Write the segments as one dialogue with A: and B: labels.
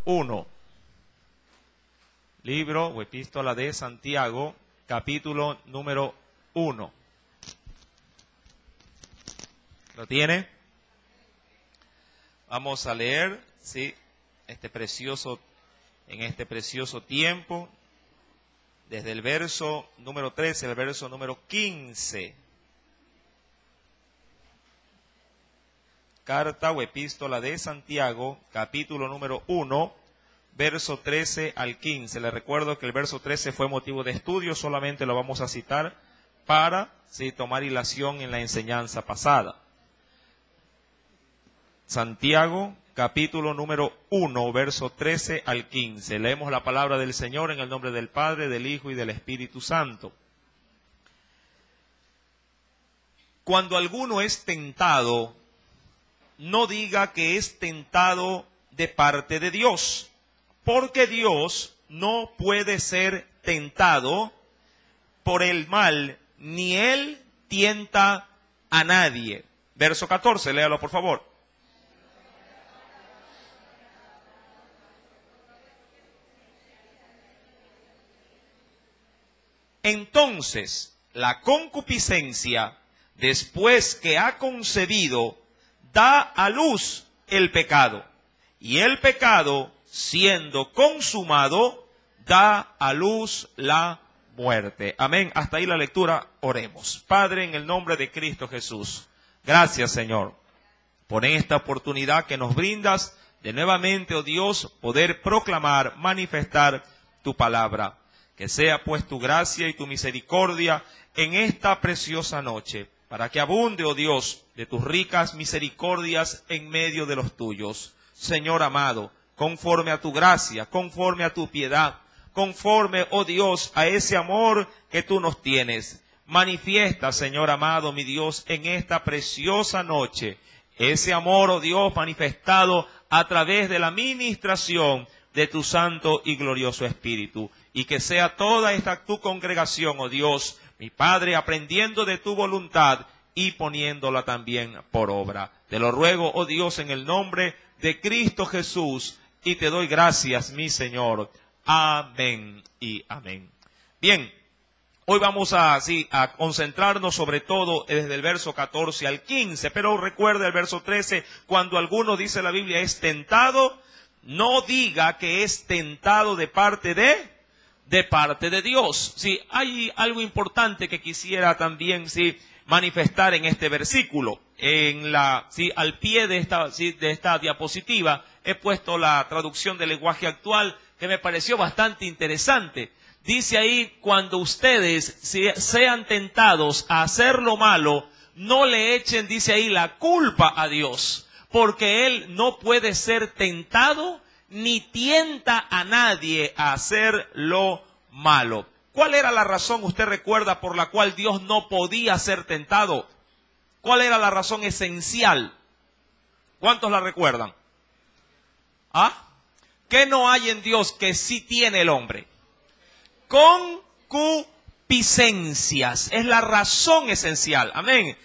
A: 1. Libro o epístola de Santiago, capítulo número 1. ¿Lo tiene? Vamos a leer, sí, en este precioso tiempo, desde el verso número 13 al verso número 15. Carta o epístola de Santiago, capítulo número 1, verso 13 al 15. Les recuerdo que el verso 13 fue motivo de estudio, solamente lo vamos a citar para tomar hilación en la enseñanza pasada. Santiago, capítulo número 1, verso 13 al 15. Leemos la palabra del Señor en el nombre del Padre, del Hijo y del Espíritu Santo. Cuando alguno es tentado, no diga que es tentado de parte de Dios, porque Dios no puede ser tentado por el mal, ni Él tienta a nadie. Verso 14, léalo por favor. Entonces, la concupiscencia, después que ha concebido, da a luz el pecado. Y el pecado, siendo consumado, da a luz la muerte. Amén. Hasta ahí la lectura. Oremos. Padre, en el nombre de Cristo Jesús, gracias, Señor, por esta oportunidad que nos brindas de nuevamente, oh Dios, poder proclamar, manifestar tu palabra. Que sea pues tu gracia y tu misericordia en esta preciosa noche, para que abunde, oh Dios, de tus ricas misericordias en medio de los tuyos. Señor amado, conforme a tu gracia, conforme a tu piedad, conforme, oh Dios, a ese amor que tú nos tienes. Manifiesta, Señor amado, mi Dios, en esta preciosa noche, ese amor, oh Dios, manifestado a través de la ministración de tu santo y glorioso Espíritu. Y que sea toda esta tu congregación, oh Dios, mi Padre, aprendiendo de tu voluntad y poniéndola también por obra. Te lo ruego, oh Dios, en el nombre de Cristo Jesús, y te doy gracias, mi Señor. Amén y amén. Bien, hoy vamos a concentrarnos sobre todo desde el verso 14 al 15, pero recuerda el verso 13, cuando alguno, dice la Biblia, es tentado, no diga que es tentado de parte de Dios. Sí, hay algo importante que quisiera también manifestar en este versículo. Al pie de esta diapositiva he puesto la traducción del lenguaje actual, que me pareció bastante interesante. Dice ahí, cuando ustedes sean tentados a hacer lo malo, no le echen, dice ahí, la culpa a Dios, porque Él no puede ser tentado ni tienta a nadie a hacer lo malo. ¿Cuál era la razón, usted recuerda, por la cual Dios no podía ser tentado? ¿Cuál era la razón esencial? ¿Cuántos la recuerdan? ¿Qué no hay en Dios que sí tiene el hombre? Concupiscencias. Es la razón esencial. Amén.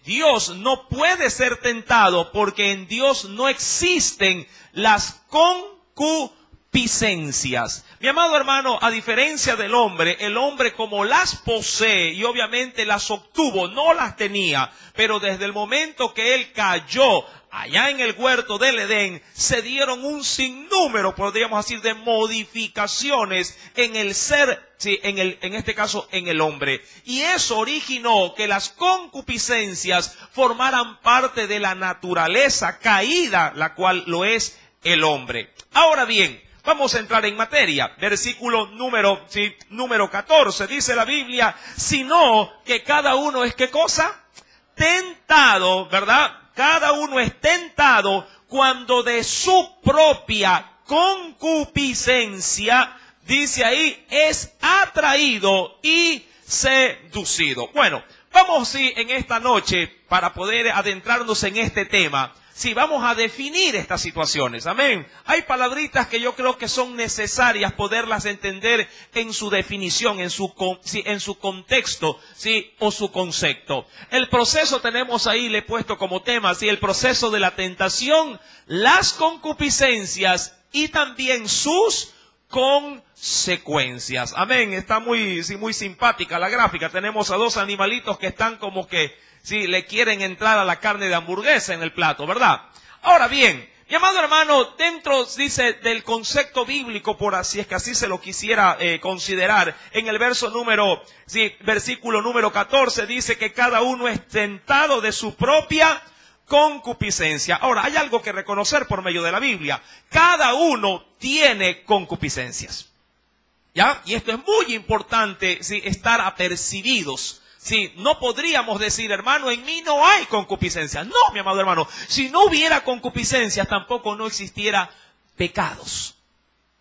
A: Dios no puede ser tentado porque en Dios no existen las concupiscencias. Mi amado hermano, a diferencia del hombre, el hombre como las posee y obviamente las obtuvo, no las tenía, pero desde el momento que él cayó allá en el huerto del Edén, se dieron un sinnúmero, podríamos decir, de modificaciones en el ser, en este caso en el hombre. Y eso originó que las concupiscencias formaran parte de la naturaleza caída, la cual lo es el hombre. Ahora bien, vamos a entrar en materia. Versículo número 14, dice la Biblia, sino que cada uno es, ¿qué cosa? Tentado, ¿verdad? Cada uno es tentado cuando de su propia concupiscencia, dice ahí, es atraído y seducido. Bueno, vamos en esta noche, para poder adentrarnos en este tema, vamos a definir estas situaciones. Amén. Hay palabritas que yo creo que son necesarias poderlas entender en su definición, en su contexto, o su concepto. El proceso tenemos ahí, le he puesto como tema, el proceso de la tentación, las concupiscencias y también sus consecuencias. Amén. Está muy simpática la gráfica. Tenemos a dos animalitos que están como que, sí, le quieren entrar a la carne de hamburguesa en el plato, ¿verdad? Ahora bien, mi amado hermano, dentro, dice, del concepto bíblico, por así es que así se lo quisiera considerar, en el versículo número 14, dice que cada uno es tentado de su propia concupiscencia. Ahora, hay algo que reconocer por medio de la Biblia. Cada uno tiene concupiscencias, ¿ya? Y esto es muy importante, ¿sí?, estar apercibidos. Sí, no podríamos decir, hermano, en mí no hay concupiscencia. No, mi amado hermano, si no hubiera concupiscencias, tampoco no existiera pecados.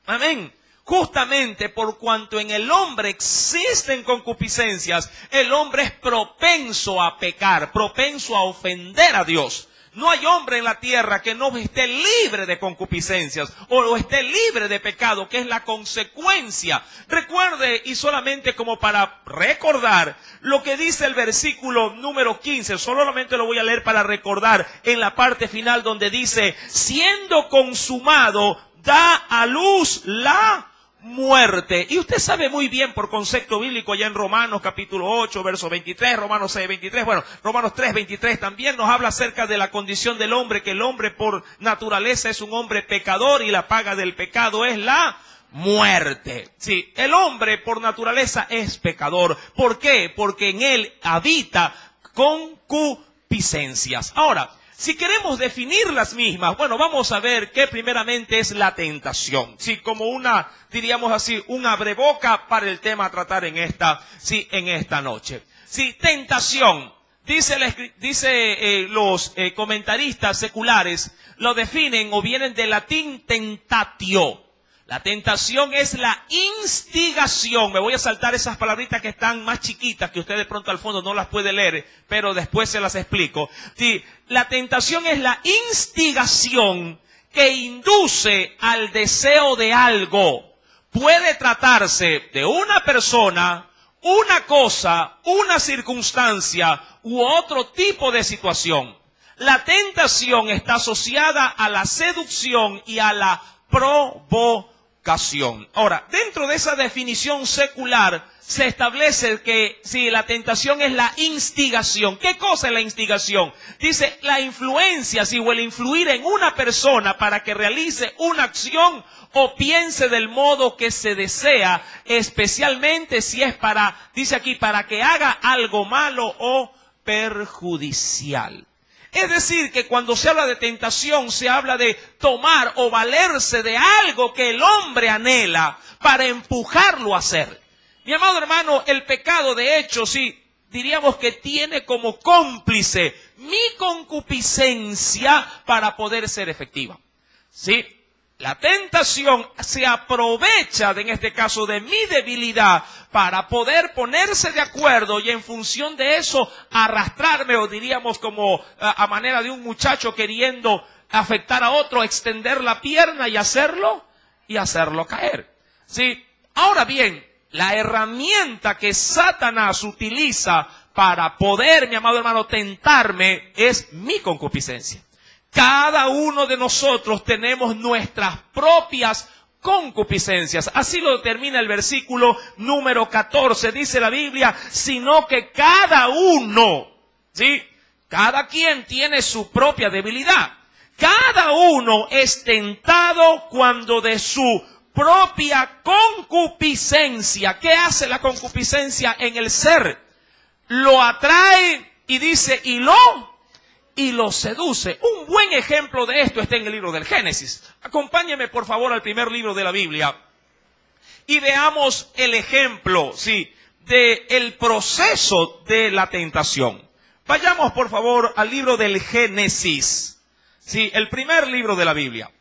A: Amén. Justamente por cuanto en el hombre existen concupiscencias, el hombre es propenso a pecar, propenso a ofender a Dios. No hay hombre en la tierra que no esté libre de concupiscencias o esté libre de pecado, que es la consecuencia. Recuerde, y solamente como para recordar, lo que dice el versículo número 15, solamente lo voy a leer para recordar en la parte final donde dice, siendo consumado, da a luz la muerte. Y usted sabe muy bien por concepto bíblico ya en Romanos capítulo 8, verso 23, Romanos 6, 23, bueno, Romanos 3, 23 también nos habla acerca de la condición del hombre, que el hombre por naturaleza es un hombre pecador y la paga del pecado es la muerte. Sí, el hombre por naturaleza es pecador. ¿Por qué? Porque en él habita concupiscencias. Ahora, si queremos definir las mismas, bueno, vamos a ver qué primeramente es la tentación. Sí, como una, diríamos así, un abreboca para el tema a tratar en esta noche. Sí, tentación. Los comentaristas seculares lo definen o vienen del latín tentatio. La tentación es la instigación. Me voy a saltar esas palabritas que están más chiquitas, que usted de pronto al fondo no las puede leer, pero después se las explico. Sí, la tentación es la instigación que induce al deseo de algo. Puede tratarse de una persona, una cosa, una circunstancia u otro tipo de situación. La tentación está asociada a la seducción y a la provocación. Ahora, dentro de esa definición secular se establece que si la tentación es la instigación. ¿Qué cosa es la instigación? Dice la influencia, o el influir en una persona para que realice una acción o piense del modo que se desea, especialmente si es dice aquí, para que haga algo malo o perjudicial. Es decir, que cuando se habla de tentación, se habla de tomar o valerse de algo que el hombre anhela para empujarlo a hacer. Mi amado hermano, el pecado, de hecho, sí, diríamos que tiene como cómplice mi concupiscencia para poder ser efectiva. Sí, la tentación se aprovecha, en este caso, de mi debilidad para poder ponerse de acuerdo y en función de eso arrastrarme, o diríamos como a manera de un muchacho queriendo afectar a otro, extender la pierna y hacerlo caer. Sí. Ahora bien, la herramienta que Satanás utiliza para poder, mi amado hermano, tentarme es mi concupiscencia. Cada uno de nosotros tenemos nuestras propias concupiscencias. Así lo determina el versículo número 14. Dice la Biblia, sino que cada uno, ¿sí?, cada quien tiene su propia debilidad. Cada uno es tentado cuando de su propia concupiscencia. ¿Qué hace la concupiscencia en el ser? Lo atrae y dice, y lo seduce. Un buen ejemplo de esto está en el libro del Génesis. Acompáñeme por favor al primer libro de la Biblia y veamos el ejemplo, sí, del proceso de la tentación. Vayamos por favor al libro del Génesis, sí, el primer libro de la Biblia.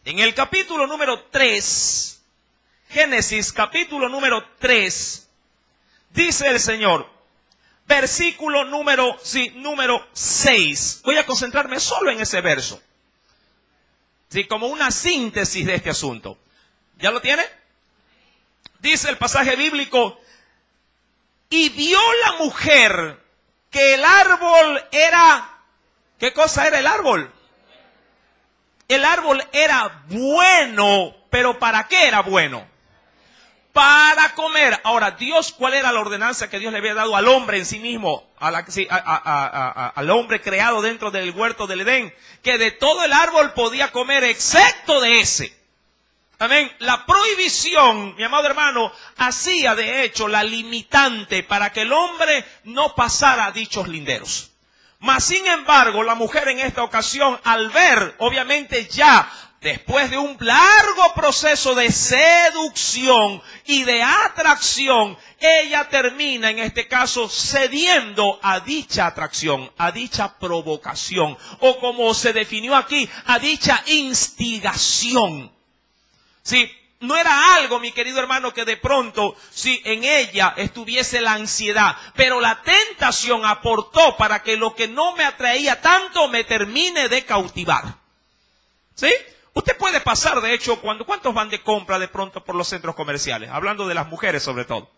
A: En el capítulo número 3, Génesis capítulo número 3, dice el Señor, versículo número 6. Voy a concentrarme solo en ese verso, sí, como una síntesis de este asunto. ¿Ya lo tiene? Dice el pasaje bíblico, Y vio la mujer que el árbol era... ¿Qué cosa era el árbol? El árbol era bueno, pero ¿para qué era bueno? Para comer. Ahora, Dios, ¿cuál era la ordenanza que Dios le había dado al hombre en sí mismo? Al hombre creado dentro del huerto del Edén. Que de todo el árbol podía comer, excepto de ese. Amén. La prohibición, mi amado hermano, hacía de hecho la limitante para que el hombre no pasara dichos linderos. Mas, sin embargo, la mujer en esta ocasión, al ver, obviamente ya, después de un largo proceso de seducción y de atracción, ella termina, en este caso, cediendo a dicha atracción, a dicha provocación, o como se definió aquí, a dicha instigación. Sí. No era algo, mi querido hermano, que de pronto, si en ella estuviese la ansiedad, pero la tentación aportó para que lo que no me atraía tanto me termine de cautivar. ¿Sí? Usted puede pasar, de hecho, ¿cuántos van de compra de pronto por los centros comerciales? Hablando de las mujeres sobre todo.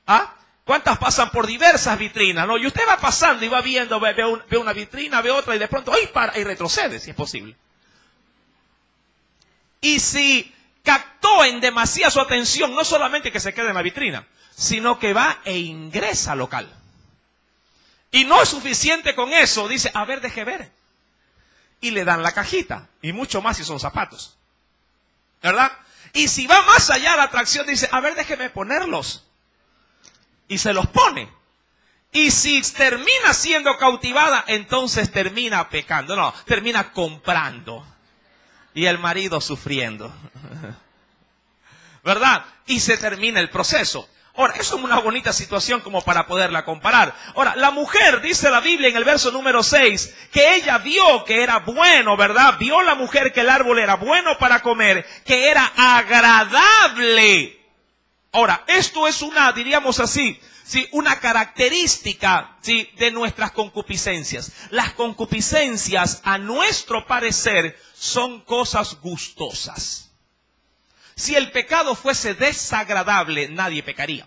A: ¿Ah? ¿Cuántas pasan por diversas vitrinas? ¿No? Y usted va pasando y va viendo, ve una vitrina, ve otra y de pronto, ¡ay! Para, y retrocede si es posible. Y si captó en demasía su atención, no solamente que se quede en la vitrina, sino que va e ingresa al local. Y no es suficiente con eso, dice, a ver, deje ver. Y le dan la cajita, y mucho más si son zapatos. ¿Verdad? Y si va más allá la atracción, dice, a ver, déjeme ponerlos. Y se los pone. Y si termina siendo cautivada, entonces termina pecando. No, termina comprando. Y el marido sufriendo. ¿Verdad? Y se termina el proceso. Ahora, eso es una bonita situación como para poderla comparar. Ahora, la mujer, dice la Biblia en el verso número 6, que ella vio que era bueno, ¿verdad? Vio la mujer que el árbol era bueno para comer, que era agradable. Ahora, esto es una, diríamos así, ¿sí? Una característica, ¿sí? De nuestras concupiscencias. Las concupiscencias, a nuestro parecer, son cosas gustosas. Si el pecado fuese desagradable, nadie pecaría.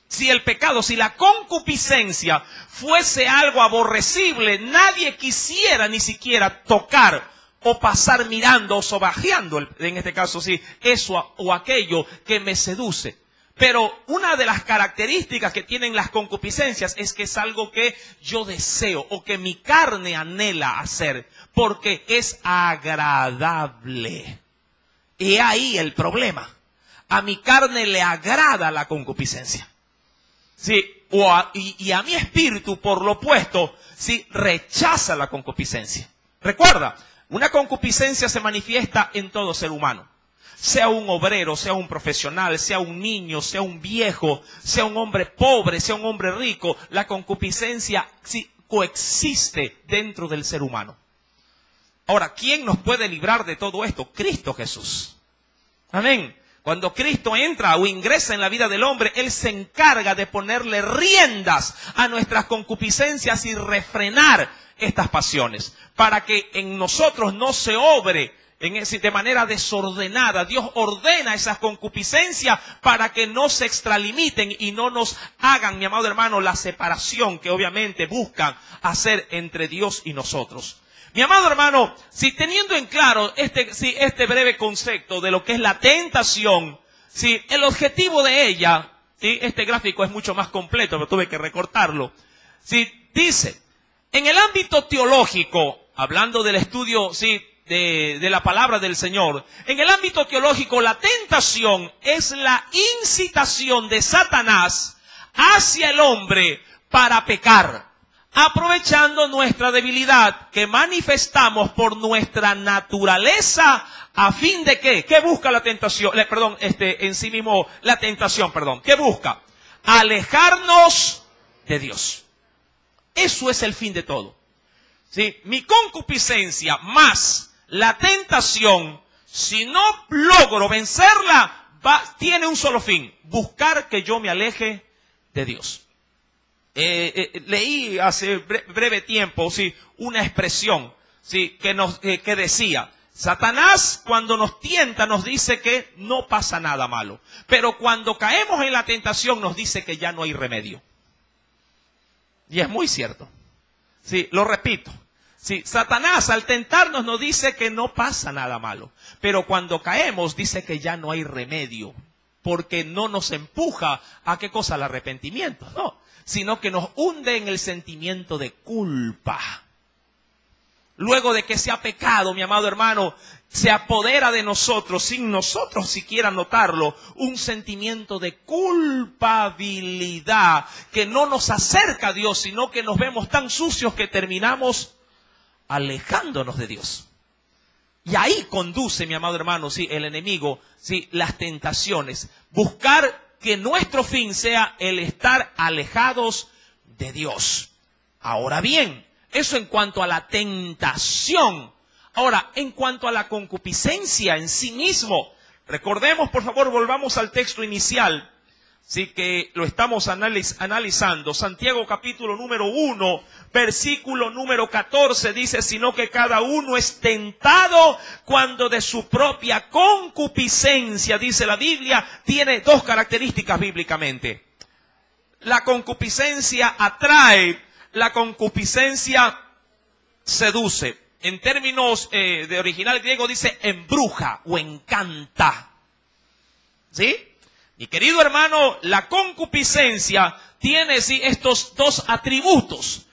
A: Si el pecado, si la concupiscencia fuese algo aborrecible, nadie quisiera ni siquiera tocar o pasar mirando o sobajeando, en este caso sí, eso o aquello que me seduce. Pero una de las características que tienen las concupiscencias es que es algo que yo deseo o que mi carne anhela hacer, porque es agradable. Y ahí el problema. A mi carne le agrada la concupiscencia. Sí, y a mi espíritu, por lo opuesto, sí, rechaza la concupiscencia. Recuerda, una concupiscencia se manifiesta en todo ser humano. Sea un obrero, sea un profesional, sea un niño, sea un viejo, sea un hombre pobre, sea un hombre rico. La concupiscencia sí coexiste dentro del ser humano. Ahora, ¿quién nos puede librar de todo esto? Cristo Jesús. Amén. Cuando Cristo entra o ingresa en la vida del hombre, Él se encarga de ponerle riendas a nuestras concupiscencias y refrenar estas pasiones, para que en nosotros no se obre de manera desordenada. Dios ordena esas concupiscencias para que no se extralimiten y no nos hagan, mi amado hermano, la separación que obviamente buscan hacer entre Dios y nosotros. Mi amado hermano, si teniendo en claro este breve concepto de lo que es la tentación, si el objetivo de ella, ¿sí? Este gráfico es mucho más completo, pero tuve que recortarlo. Si dice, en el ámbito teológico, hablando del estudio, sí, de la palabra del Señor, en el ámbito teológico, la tentación es la incitación de Satanás hacia el hombre para pecar, aprovechando nuestra debilidad que manifestamos por nuestra naturaleza, a fin de que, ¿qué busca la tentación? En sí mismo, la tentación, ¿qué busca? Alejarnos de Dios. Eso es el fin de todo. ¿Sí? Mi concupiscencia más la tentación, si no logro vencerla, tiene un solo fin: buscar que yo me aleje de Dios. Leí hace breve tiempo, sí, una expresión, sí, que decía, Satanás, cuando nos tienta, nos dice que no pasa nada malo. Pero cuando caemos en la tentación, nos dice que ya no hay remedio. Y es muy cierto. Sí, lo repito. Sí, Satanás al tentarnos nos dice que no pasa nada malo. Pero cuando caemos, dice que ya no hay remedio. Porque no nos empuja a qué cosa, al arrepentimiento. No, sino que nos hunde en el sentimiento de culpa. Luego de que se ha pecado, mi amado hermano, se apodera de nosotros, sin nosotros siquiera notarlo, un sentimiento de culpabilidad que no nos acerca a Dios, sino que nos vemos tan sucios que terminamos alejándonos de Dios. Y ahí conduce, mi amado hermano, sí, el enemigo, sí, las tentaciones. Buscar que nuestro fin sea el estar alejados de Dios. Ahora bien, eso en cuanto a la tentación. Ahora, en cuanto a la concupiscencia en sí mismo, recordemos, por favor, volvamos al texto inicial, sí, que lo estamos analizando. Santiago capítulo número 1, versículo número 14 dice, sino que cada uno es tentado cuando de su propia concupiscencia, dice la Biblia, tiene dos características bíblicamente. La concupiscencia atrae, la concupiscencia seduce. En términos de original griego dice embruja o encanta. ¿Sí? Mi querido hermano, la concupiscencia tiene sí estos dos atributos.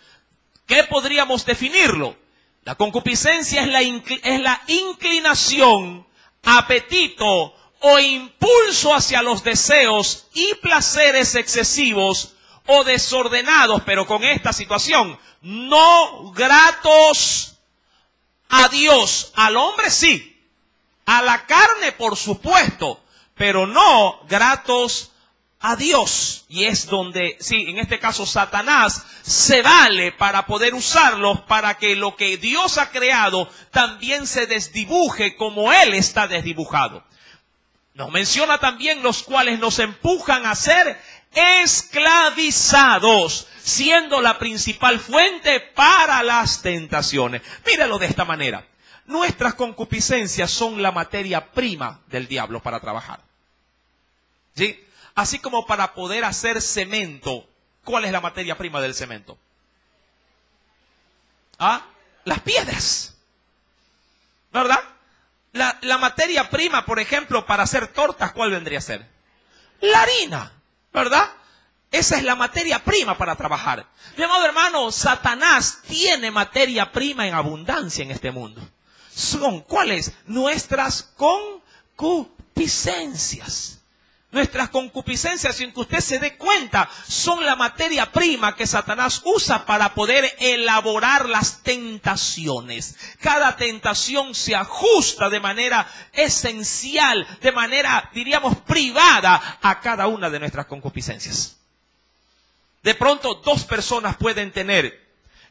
A: ¿Qué podríamos definirlo? La concupiscencia es la inclinación, apetito o impulso hacia los deseos y placeres excesivos o desordenados, pero con esta situación, no gratos a Dios. Al hombre sí, a la carne por supuesto, pero no gratos a Dios. Y es donde, sí, en este caso Satanás se vale para poder usarlos para que lo que Dios ha creado también se desdibuje como Él está desdibujado. Nos menciona también los cuales nos empujan a ser esclavizados, siendo la principal fuente para las tentaciones. Míralo de esta manera. Nuestras concupiscencias son la materia prima del diablo para trabajar. ¿Sí? Así como para poder hacer cemento. ¿Cuál es la materia prima del cemento? ¿Ah? Las piedras. ¿Verdad? La materia prima, por ejemplo, para hacer tortas, ¿cuál vendría a ser? La harina. ¿Verdad? Esa es la materia prima para trabajar. Mi amado hermano, Satanás tiene materia prima en abundancia en este mundo. Son, ¿cuáles? Nuestras concupiscencias. Nuestras concupiscencias, sin que usted se dé cuenta, son la materia prima que Satanás usa para poder elaborar las tentaciones. Cada tentación se ajusta de manera esencial, de manera, diríamos, privada a cada una de nuestras concupiscencias. De pronto, dos personas pueden tener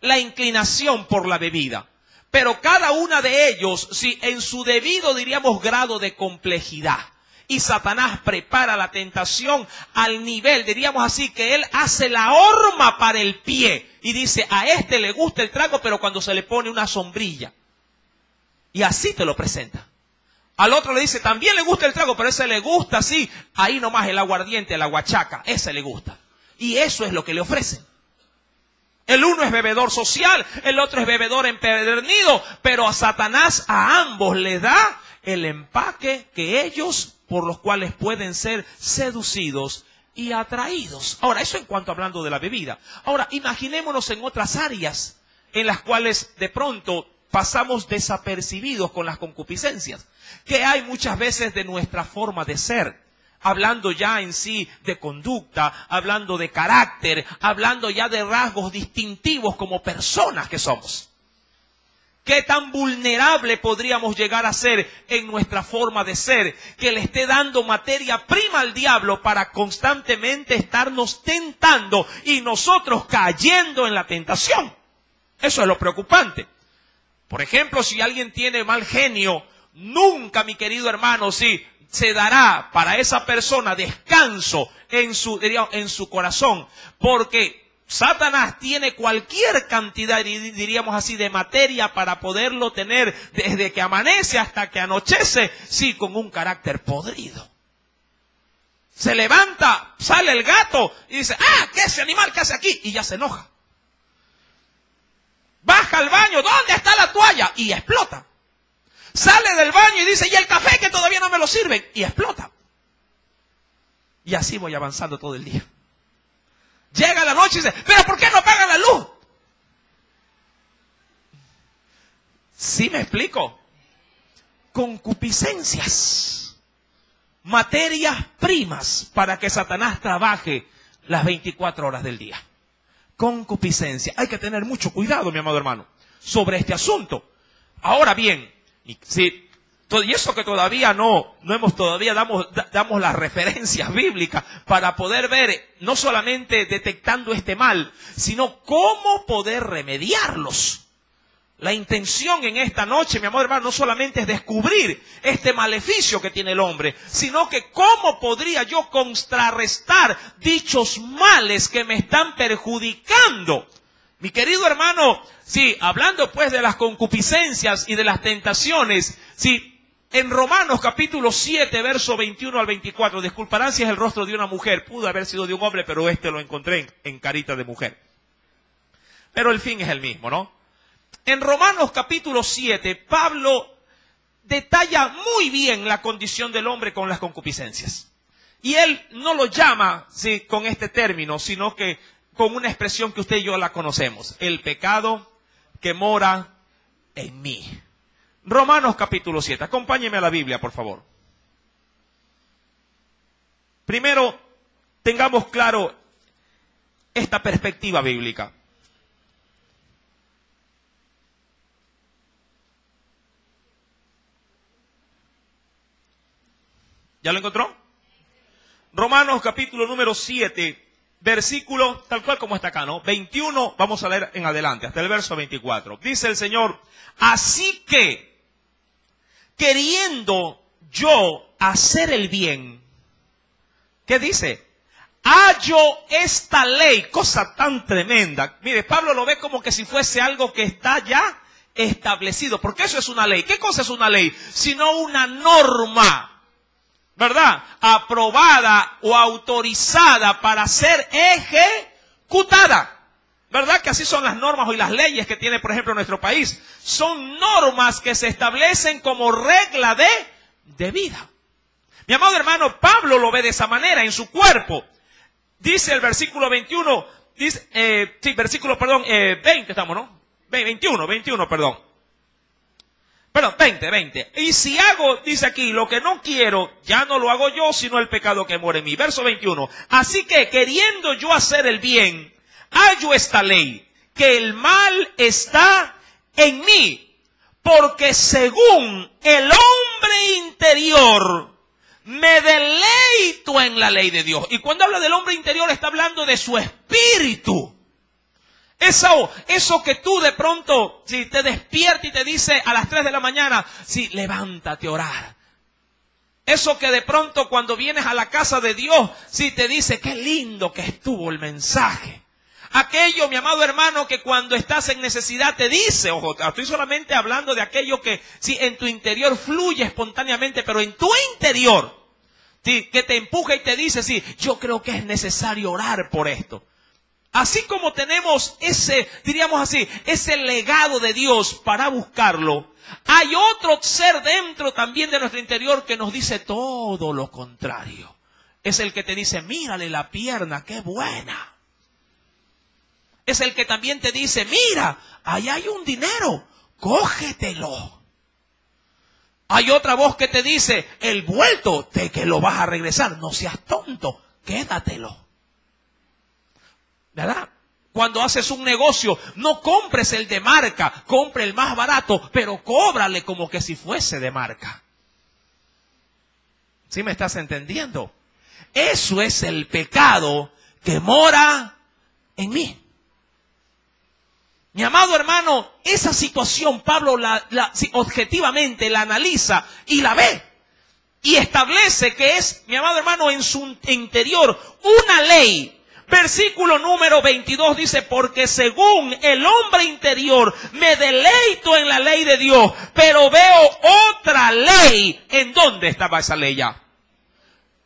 A: la inclinación por la bebida, pero cada una de ellos, sí, en su debido, diríamos, grado de complejidad. Y Satanás prepara la tentación al nivel, diríamos así, que él hace la horma para el pie. Y dice, a este le gusta el trago, pero cuando se le pone una sombrilla. Y así te lo presenta. Al otro le dice, también le gusta el trago, pero ese le gusta así. Ahí nomás el aguardiente, la guachaca, ese le gusta. Y eso es lo que le ofrecen. El uno es bebedor social, el otro es bebedor empedernido, pero a Satanás a ambos le da el empaque que ellos, por los cuales pueden ser seducidos y atraídos. Ahora, eso en cuanto hablando de la bebida. Ahora, imaginémonos en otras áreas en las cuales de pronto pasamos desapercibidos con las concupiscencias, que hay muchas veces de nuestra forma de ser. Hablando ya en sí de conducta, hablando de carácter, hablando ya de rasgos distintivos como personas que somos. ¿Qué tan vulnerable podríamos llegar a ser en nuestra forma de ser? Que le esté dando materia prima al diablo para constantemente estarnos tentando y nosotros cayendo en la tentación. Eso es lo preocupante. Por ejemplo, si alguien tiene mal genio, nunca, mi querido hermano, sí, se dará para esa persona descanso en su corazón, porque Satanás tiene cualquier cantidad, diríamos así, de materia para poderlo tener desde que amanece hasta que anochece, sí, con un carácter podrido. Se levanta, sale el gato y dice, ¿qué es ese animal que hace aquí? Y ya se enoja. Baja al baño, ¿dónde está la toalla? Y explota. Sale del baño y dice, ¿y el café que todavía no me lo sirven? Y explota. Y así voy avanzando todo el día. Llega la noche y dice, ¿pero por qué no apagan la luz? ¿Sí me explico? Concupiscencias. Materias primas para que Satanás trabaje las 24 horas del día. Concupiscencia. Hay que tener mucho cuidado, mi amado hermano, sobre este asunto. Ahora bien, y eso que todavía damos las referencias bíblicas para poder ver, no solamente detectando este mal, sino cómo poder remediarlos. La intención en esta noche, mi amado hermano, no solamente es descubrir este maleficio que tiene el hombre, sino que cómo podría yo contrarrestar dichos males que me están perjudicando. Mi querido hermano, sí, hablando pues de las concupiscencias y de las tentaciones, sí, en Romanos capítulo 7, verso 21 al 24, disculparán si es el rostro de una mujer, pudo haber sido de un hombre, pero lo encontré en carita de mujer. Pero el fin es el mismo, ¿no? En Romanos capítulo 7, Pablo detalla muy bien la condición del hombre con las concupiscencias. Y él no lo llama, sí, con este término, sino que con una expresión que usted y yo la conocemos. El pecado que mora en mí. Romanos capítulo 7. Acompáñeme a la Biblia, por favor. Primero, tengamos claro esta perspectiva bíblica. ¿Ya lo encontró? Romanos capítulo número 7, versículo tal cual como está acá, ¿no? 21, vamos a leer en adelante, hasta el verso 24. Dice el Señor, así que, queriendo yo hacer el bien, ¿qué dice? Hallo esta ley, cosa tan tremenda. Mire, Pablo lo ve como que si fuese algo que está ya establecido, porque eso es una ley. ¿Qué cosa es una ley? Sino una norma, ¿verdad? Aprobada o autorizada para ser ejecutada. ¿Verdad que así son las normas y las leyes que tiene, por ejemplo, nuestro país? Son normas que se establecen como regla de vida. Mi amado hermano, Pablo lo ve de esa manera en su cuerpo. Dice el versículo 21, dice, 20 estamos, ¿no? 21, perdón. Perdón, 20. Y si hago, dice aquí, lo que no quiero, ya no lo hago yo, sino el pecado que mora en mí. Verso 21. Así que, queriendo yo hacer el bien, hallo esta ley, que el mal está en mí, porque según el hombre interior, me deleito en la ley de Dios. Y cuando habla del hombre interior, está hablando de su espíritu. Eso que tú de pronto, si te despiertas y te dice a las 3 de la mañana, sí, levántate a orar. Eso que de pronto cuando vienes a la casa de Dios, sí te dice, qué lindo que estuvo el mensaje. Aquello, mi amado hermano, que cuando estás en necesidad te dice, ojo, estoy solamente hablando de aquello que sí en tu interior fluye espontáneamente, pero en tu interior, sí, que te empuja y te dice, sí, yo creo que es necesario orar por esto. Así como tenemos diríamos así, ese legado de Dios para buscarlo, hay otro ser dentro también de nuestro interior que nos dice todo lo contrario. Es el que te dice, mírale la pierna, qué buena. Es el que también te dice, mira, ahí hay un dinero, cógetelo. Hay otra voz que te dice, el vuelto de que lo vas a regresar, no seas tonto, quédatelo. ¿Verdad? Cuando haces un negocio, no compres el de marca, compre el más barato, pero cóbrale como que si fuese de marca. ¿Sí me estás entendiendo? Eso es el pecado que mora en mí. Mi amado hermano, esa situación Pablo objetivamente la analiza y la ve. Y establece que es, mi amado hermano, en su interior una ley Versículo número 22 dice, porque según el hombre interior me deleito en la ley de Dios, pero veo otra ley. ¿En dónde estaba esa ley ya?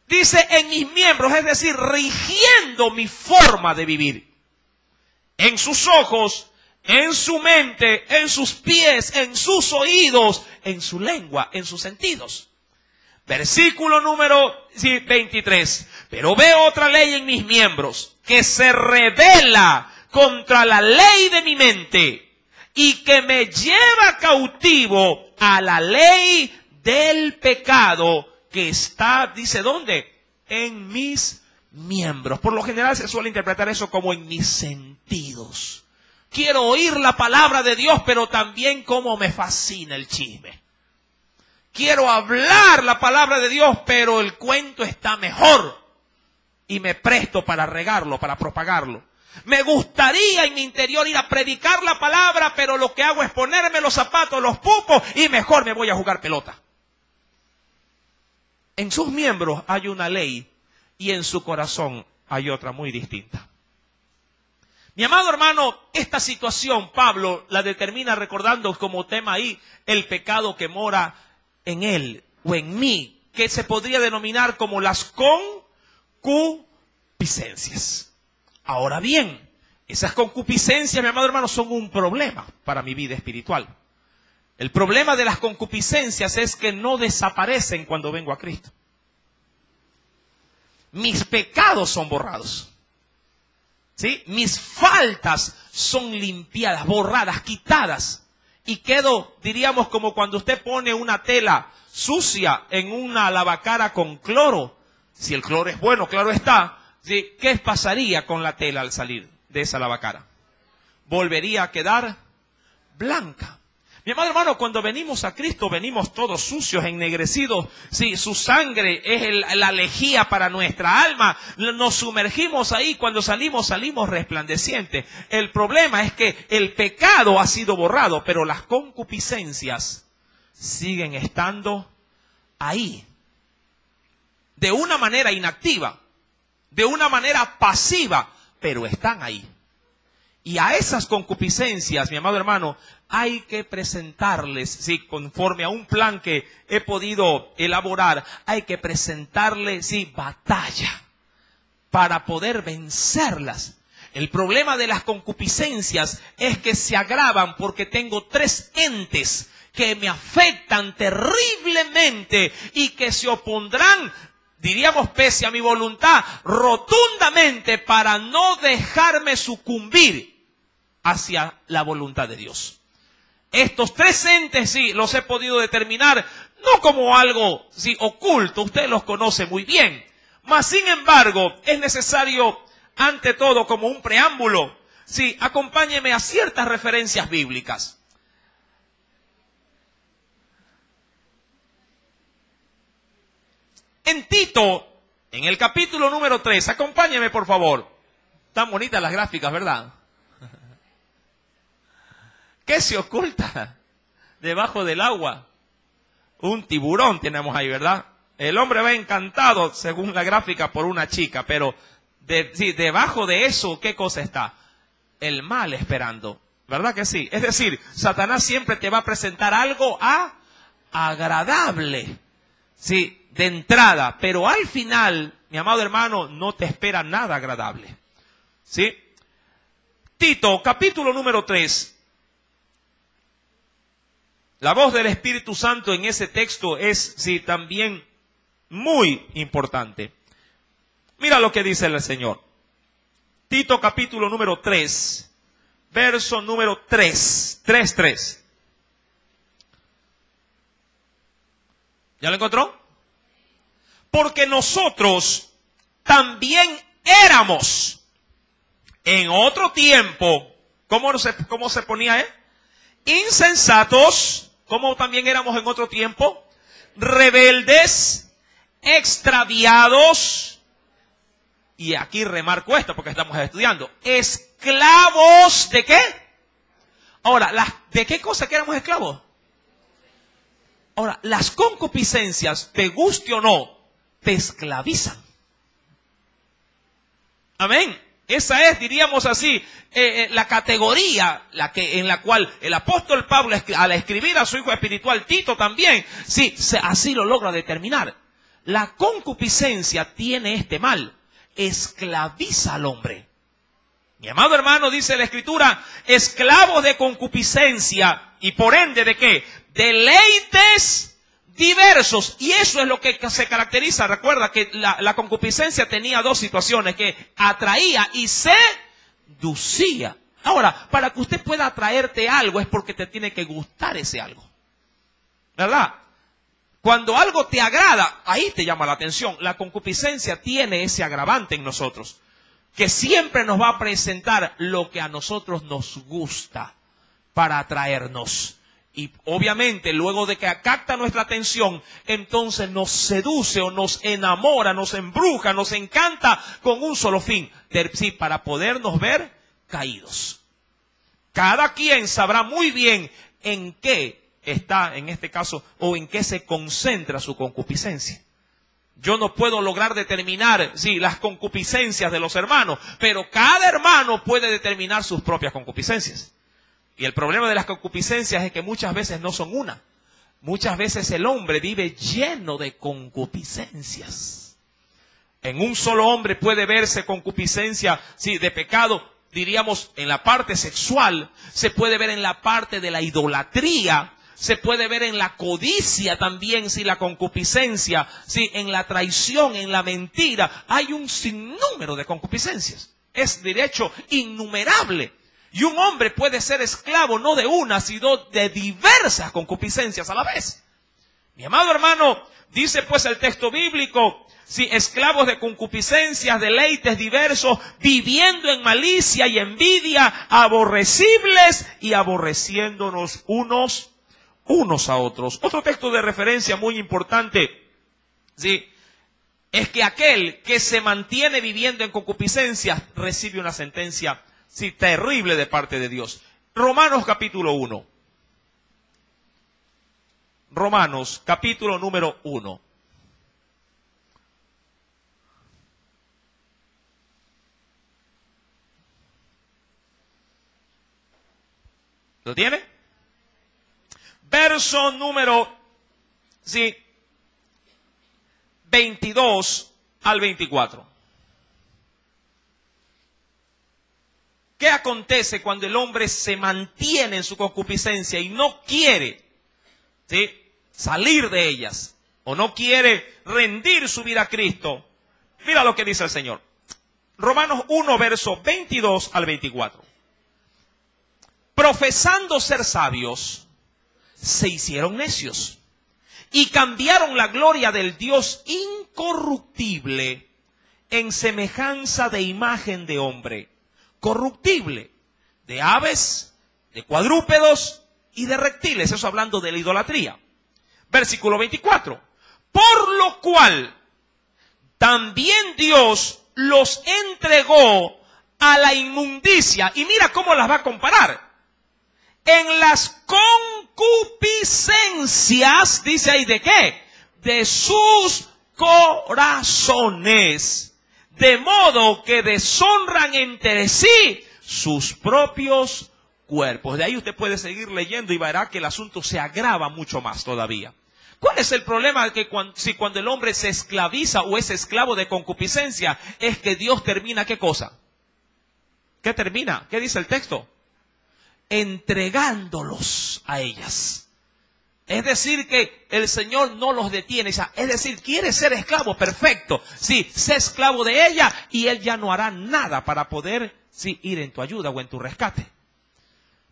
A: Dice, en mis miembros, es decir, rigiendo mi forma de vivir. En sus ojos, en su mente, en sus pies, en sus oídos, en su lengua, en sus sentidos. Versículo número 23. Pero veo otra ley en mis miembros, que se rebela contra la ley de mi mente y que me lleva cautivo a la ley del pecado que está, dice, ¿dónde? En mis miembros. Por lo general se suele interpretar eso como en mis sentidos. Quiero oír la palabra de Dios, pero también como me fascina el chisme. Quiero hablar la palabra de Dios, pero el cuento está mejor. Y me presto para regarlo, para propagarlo. Me gustaría en mi interior ir a predicar la palabra, pero lo que hago es ponerme los zapatos, los pupos, y mejor me voy a jugar pelota. En sus miembros hay una ley y en su corazón hay otra muy distinta. Mi amado hermano, esta situación Pablo la determina recordando como tema ahí el pecado que mora en él o en mí, que se podría denominar como las concupiscencias. Ahora bien, esas concupiscencias, mi amado hermano, son un problema para mi vida espiritual. El problema de las concupiscencias es que no desaparecen cuando vengo a Cristo. Mis pecados son borrados. ¿Sí? Mis faltas son limpiadas, borradas, quitadas. Y quedo, diríamos, como cuando usted pone una tela sucia en una lavacara con cloro. Si el cloro es bueno, claro está. ¿Sí? ¿Qué pasaría con la tela al salir de esa lavacara? Volvería a quedar blanca. Mi amado hermano, cuando venimos a Cristo, venimos todos sucios, ennegrecidos. Sí, su sangre es la lejía para nuestra alma. Nos sumergimos ahí. Cuando salimos, salimos resplandecientes. El problema es que el pecado ha sido borrado, pero las concupiscencias siguen estando ahí. De una manera inactiva, de una manera pasiva, pero están ahí. Y a esas concupiscencias, mi amado hermano, hay que presentarles, sí, conforme a un plan que he podido elaborar, hay que presentarles, sí, batalla para poder vencerlas. El problema de las concupiscencias es que se agravan porque tengo tres entes que me afectan terriblemente y que se opondrán, diríamos pese a mi voluntad, rotundamente para no dejarme sucumbir hacia la voluntad de Dios. Estos tres entes, sí, los he podido determinar, no como algo, sí, oculto, usted los conoce muy bien. Mas, sin embargo, es necesario, ante todo, como un preámbulo, sí, acompáñeme a ciertas referencias bíblicas. En Tito, en el capítulo número 3, acompáñeme por favor. Tan bonitas las gráficas, ¿verdad? ¿Qué se oculta debajo del agua? Un tiburón tenemos ahí, ¿verdad? El hombre va encantado, según la gráfica, por una chica, pero debajo de eso, ¿qué cosa está? El mal esperando, ¿verdad que sí? Es decir, Satanás siempre te va a presentar algo agradable, sí, de entrada, pero al final, mi amado hermano, no te espera nada agradable, ¿sí? Tito, capítulo número 3. La voz del Espíritu Santo en ese texto es, sí, también muy importante. Mira lo que dice el Señor. Tito capítulo número 3, verso número 3. 3. ¿Ya lo encontró? Porque nosotros también éramos en otro tiempo, ¿cómo se ponía, insensatos, como también éramos en otro tiempo, rebeldes, extraviados, y aquí remarco esto porque estamos estudiando, esclavos ¿de qué? Ahora, ¿de qué cosa que éramos esclavos? Ahora, las concupiscencias, te guste o no, te esclavizan. Amén. Esa es, diríamos así, la categoría en la cual el apóstol Pablo, al escribir a su hijo espiritual Tito también, sí, así lo logra determinar. La concupiscencia tiene este mal, esclaviza al hombre. Mi amado hermano, dice la Escritura, esclavos de concupiscencia y por ende ¿de qué? Deleites diversos. Y eso es lo que se caracteriza. Recuerda que la concupiscencia tenía dos situaciones, que atraía y seducía. Ahora, para que usted pueda atraerte algo es porque te tiene que gustar ese algo, ¿verdad? Cuando algo te agrada, ahí te llama la atención. La concupiscencia tiene ese agravante en nosotros, que siempre nos va a presentar lo que a nosotros nos gusta para atraernos. Y obviamente luego de que capta nuestra atención, entonces nos seduce o nos enamora, nos embruja, nos encanta con un solo fin, sí, para podernos ver caídos. Cada quien sabrá muy bien en qué está, en este caso, o en qué se concentra su concupiscencia. Yo no puedo lograr determinar, sí, las concupiscencias de los hermanos, pero cada hermano puede determinar sus propias concupiscencias. Y el problema de las concupiscencias es que muchas veces no son una. Muchas veces el hombre vive lleno de concupiscencias. En un solo hombre puede verse concupiscencia, sí, de pecado, diríamos, en la parte sexual, se puede ver en la parte de la idolatría, se puede ver en la codicia también, sí, la concupiscencia, sí, en la traición, en la mentira. Hay un sinnúmero de concupiscencias. Es de hecho innumerable. Y un hombre puede ser esclavo no de una, sino de diversas concupiscencias a la vez. Mi amado hermano, dice pues el texto bíblico, sí, esclavos de concupiscencias, deleites diversos, viviendo en malicia y envidia, aborrecibles y aborreciéndonos unos a otros. Otro texto de referencia muy importante, sí, es que aquel que se mantiene viviendo en concupiscencia recibe una sentencia, sí, terrible de parte de Dios. Romanos capítulo 1. Romanos capítulo número 1. ¿Lo tiene? Verso número, sí, 22 al 24. ¿Qué acontece cuando el hombre se mantiene en su concupiscencia y no quiere, ¿sí?, salir de ellas? O no quiere rendir su vida a Cristo. Mira lo que dice el Señor. Romanos 1, verso 22 al 24. Profesando ser sabios, se hicieron necios y cambiaron la gloria del Dios incorruptible en semejanza de imagen de hombre corruptible, de aves, de cuadrúpedos y de reptiles. Eso hablando de la idolatría. Versículo 24. Por lo cual también Dios los entregó a la inmundicia. Y mira cómo las va a comparar. En las concupiscencias, dice ahí, ¿de qué? De sus corazones. De modo que deshonran entre sí sus propios cuerpos. De ahí usted puede seguir leyendo y verá que el asunto se agrava mucho más todavía. ¿Cuál es el problema? Que cuando el hombre se esclaviza o es esclavo de concupiscencia, es que Dios termina, ¿qué cosa? ¿Qué termina? ¿Qué dice el texto? Entregándolos a ellas. Es decir, que el Señor no los detiene. Es decir, quiere ser esclavo, perfecto. Sí, sé esclavo de ella y Él ya no hará nada para poder, sí, ir en tu ayuda o en tu rescate.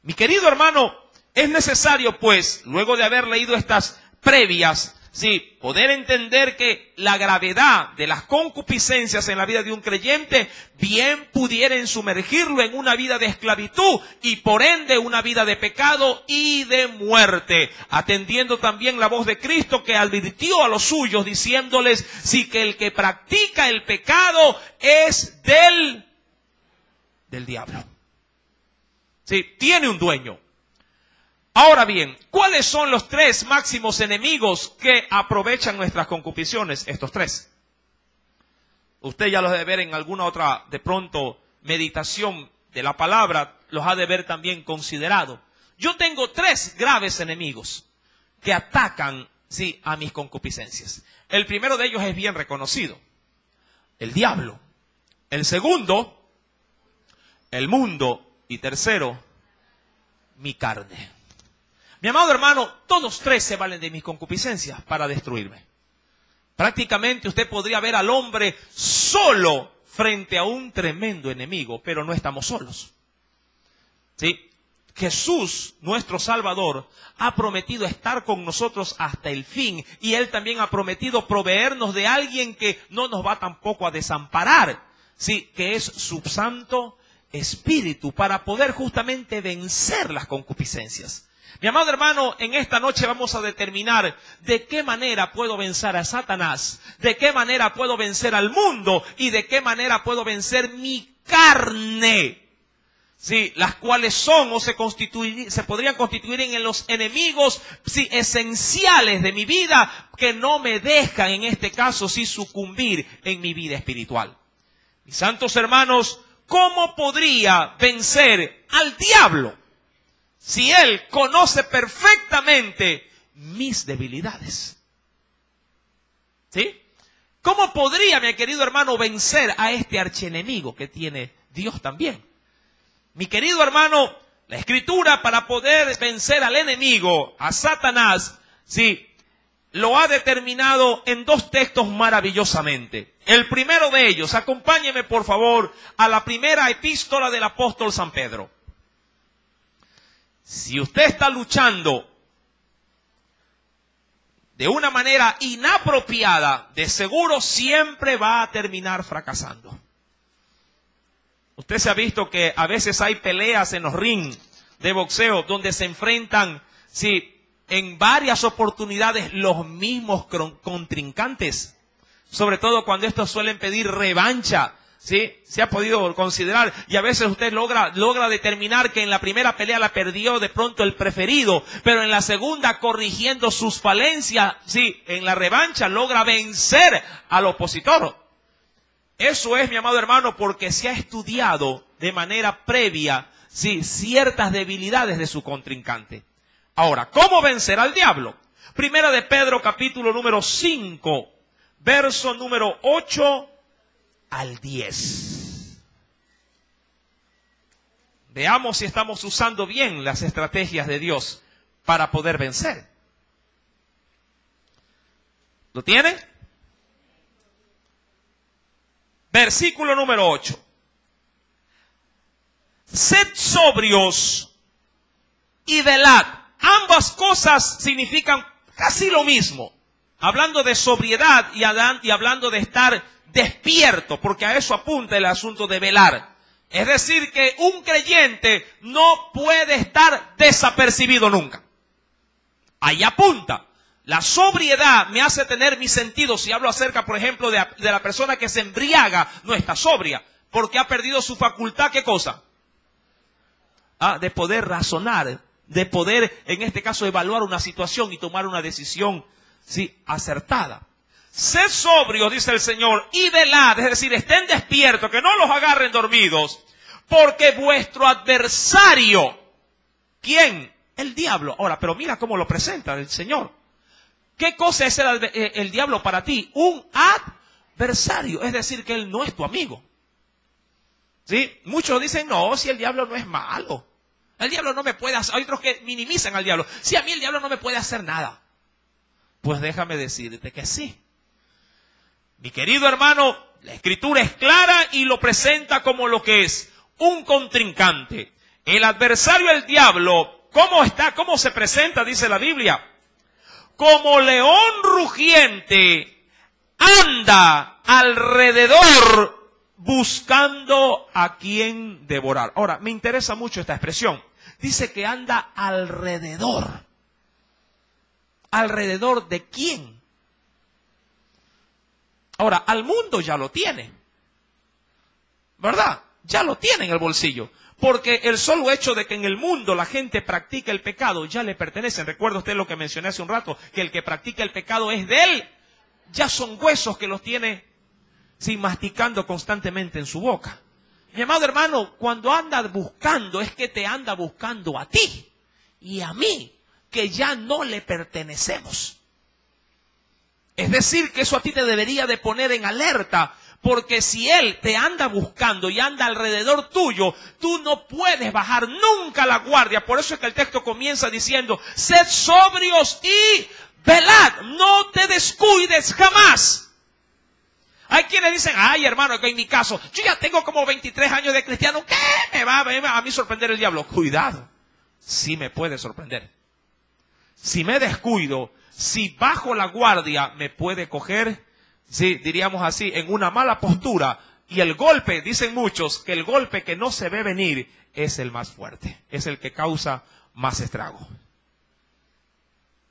A: Mi querido hermano, es necesario pues, luego de haber leído estas previas, sí, poder entender que la gravedad de las concupiscencias en la vida de un creyente bien pudieran sumergirlo en una vida de esclavitud y por ende una vida de pecado y de muerte, atendiendo también la voz de Cristo que advirtió a los suyos diciéndoles, sí, que el que practica el pecado es del diablo. Sí, tiene un dueño. Ahora bien, ¿cuáles son los tres máximos enemigos que aprovechan nuestras concupisciones? Estos tres. Usted ya los debe ver en alguna otra, de pronto, meditación de la palabra, los ha de haber también considerado. Yo tengo 3 graves enemigos que atacan, sí, a mis concupiscencias. El primero de ellos es bien reconocido: el diablo. El segundo, el mundo. Y tercero, mi carne. Mi amado hermano, todos 3 se valen de mis concupiscencias para destruirme. Prácticamente usted podría ver al hombre solo frente a un tremendo enemigo, pero no estamos solos. ¿Sí? Jesús, nuestro Salvador, ha prometido estar con nosotros hasta el fin, y Él también ha prometido proveernos de alguien que no nos va tampoco a desamparar, sí, que es su Santo Espíritu, para poder justamente vencer las concupiscencias. Mi amado hermano, en esta noche vamos a determinar de qué manera puedo vencer a Satanás, de qué manera puedo vencer al mundo y de qué manera puedo vencer mi carne. Sí, las cuales son o se podrían constituir en los enemigos, sí, esenciales de mi vida, que no me dejan en este caso sí sucumbir en mi vida espiritual. Mis santos hermanos, ¿cómo podría vencer al diablo si él conoce perfectamente mis debilidades? ¿Sí? ¿Cómo podría, mi querido hermano, vencer a este archienemigo que tiene Dios también? Mi querido hermano, la Escritura, para poder vencer al enemigo, a Satanás, sí, lo ha determinado en 2 textos maravillosamente. El primero de ellos, acompáñeme por favor a la primera epístola del apóstol San Pedro. Si usted está luchando de una manera inapropiada, de seguro siempre va a terminar fracasando. Usted se ha visto que a veces hay peleas en los ring de boxeo donde se enfrentan, sí, en varias oportunidades los mismos contrincantes. Sobre todo cuando estos suelen pedir revancha, ¿sí? Se ha podido considerar, y a veces usted logra determinar que en la primera pelea la perdió de pronto el preferido, pero en la segunda, corrigiendo sus falencias, sí, en la revancha logra vencer al opositor. Eso es, mi amado hermano, porque se ha estudiado de manera previa, sí, ciertas debilidades de su contrincante. Ahora, ¿cómo vencer al diablo? Primera de Pedro, capítulo número 5, verso número 8 al 10. Veamos si estamos usando bien las estrategias de Dios para poder vencer. ¿Lo tiene? Versículo número 8. Sed sobrios y velad. Ambas cosas significan casi lo mismo. Hablando de sobriedad y hablando de estar despierto, porque a eso apunta el asunto de velar. Es decir, que un creyente no puede estar desapercibido nunca. Ahí apunta. La sobriedad me hace tener mis sentidos. Si hablo acerca, por ejemplo, de la persona que se embriaga, no está sobria, porque ha perdido su facultad, ¿qué cosa? De poder razonar, de poder, en este caso, evaluar una situación y tomar una decisión, sí, acertada. Sed sobrios, dice el Señor, y velad, es decir, estén despiertos, que no los agarren dormidos, porque vuestro adversario, ¿quién? El diablo. Ahora, pero mira cómo lo presenta el Señor. ¿Qué cosa es el diablo para ti? Un adversario, es decir, que él no es tu amigo. ¿Sí? Muchos dicen, no, si el diablo no es malo. El diablo no me puede hacer, hay otros que minimizan al diablo. Si a mí el diablo no me puede hacer nada. Pues déjame decirte que sí. Mi querido hermano, la Escritura es clara y lo presenta como lo que es, un contrincante. El adversario, el diablo, ¿cómo está? ¿Cómo se presenta? Dice la Biblia. Como león rugiente, anda alrededor buscando a quien devorar. Ahora, me interesa mucho esta expresión. Dice que anda alrededor. ¿Alrededor de quién? Ahora, al mundo ya lo tiene, ¿verdad? Ya lo tiene en el bolsillo. Porque el solo hecho de que en el mundo la gente practica el pecado ya le pertenece. Recuerda usted lo que mencioné hace un rato, que el que practica el pecado es de él. Ya son huesos que los tiene, sí, masticando constantemente en su boca.
B: Mi amado hermano, cuando anda buscando, es que te anda buscando a ti y a mí, que ya no le pertenecemos. Es decir, que eso a ti te debería de poner en alerta, porque si Él te anda buscando y anda alrededor tuyo, tú no puedes bajar nunca la guardia. Por eso es que el texto comienza diciendo, sed sobrios y velad, no te descuides jamás. Hay quienes dicen, ay hermano, que en mi caso, yo ya tengo como 23 años de cristiano, ¿qué me va a mí sorprender el diablo? Cuidado, sí me puede sorprender. Si me descuido, si bajo la guardia, me puede coger, sí, diríamos así, en una mala postura. Y el golpe, dicen muchos, que el golpe que no se ve venir es el más fuerte, es el que causa más estrago.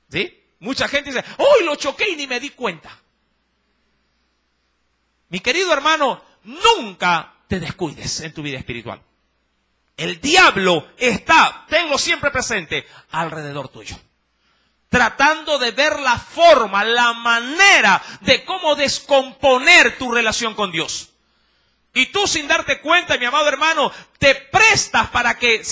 B: ¿Sí? Mucha gente dice, ¡uy, lo choqué y ni me di cuenta! Mi querido hermano, nunca te descuides en tu vida espiritual. El diablo está, tenlo siempre presente, alrededor tuyo, tratando de ver la forma, la manera de cómo descomponer tu relación con Dios. Y tú, sin darte cuenta, mi amado hermano, te prestas para que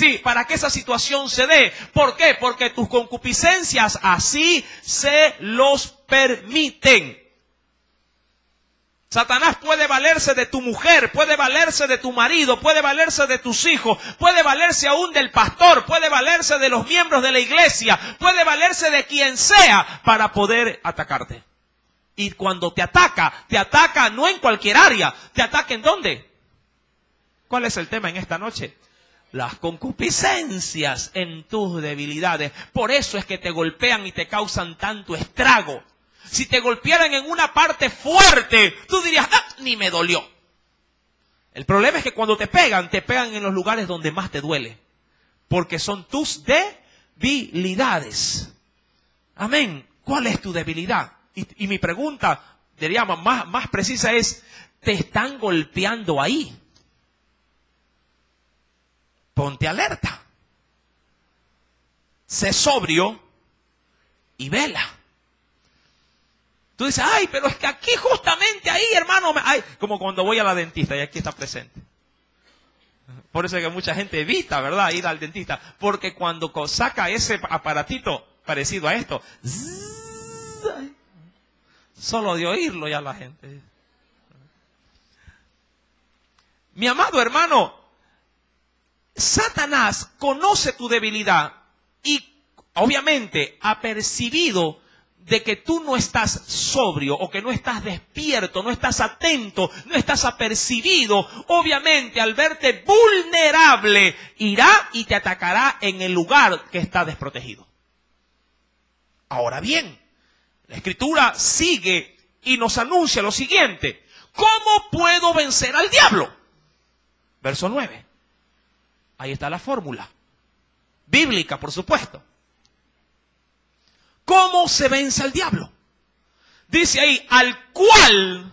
B: esa situación se dé. ¿Por qué? Porque tus concupiscencias así se los permiten. Satanás puede valerse de tu mujer, puede valerse de tu marido, puede valerse de tus hijos, puede valerse aún del pastor, puede valerse de los miembros de la iglesia, puede valerse de quien sea para poder atacarte. Y cuando te ataca no en cualquier área, te ataca ¿en dónde? ¿Cuál es el tema en esta noche? Las concupiscencias en tus debilidades. Por eso es que te golpean y te causan tanto estrago. Si te golpearan en una parte fuerte, tú dirías, ni me dolió. El problema es que cuando te pegan en los lugares donde más te duele. Porque son tus debilidades. Amén. ¿Cuál es tu debilidad? Y mi pregunta, diríamos, más precisa es, ¿te están golpeando ahí? Ponte alerta. Sé sobrio y vela. Tú dices, ay, pero es que aquí justamente ahí, hermano, como cuando voy a la dentista y aquí está presente. Por eso es que mucha gente evita, ¿verdad?, ir al dentista. Porque cuando saca ese aparatito parecido a esto, solo de oírlo ya la gente. Mi amado hermano, Satanás conoce tu debilidad y obviamente ha percibido de que tú no estás sobrio o que no estás despierto, no estás atento, no estás apercibido. Obviamente al verte vulnerable irá y te atacará en el lugar que está desprotegido. Ahora bien, la Escritura sigue y nos anuncia lo siguiente. ¿Cómo puedo vencer al diablo? Verso 9. Ahí está la fórmula. Bíblica, por supuesto. ¿Cómo se vence al diablo? Dice ahí, al cual,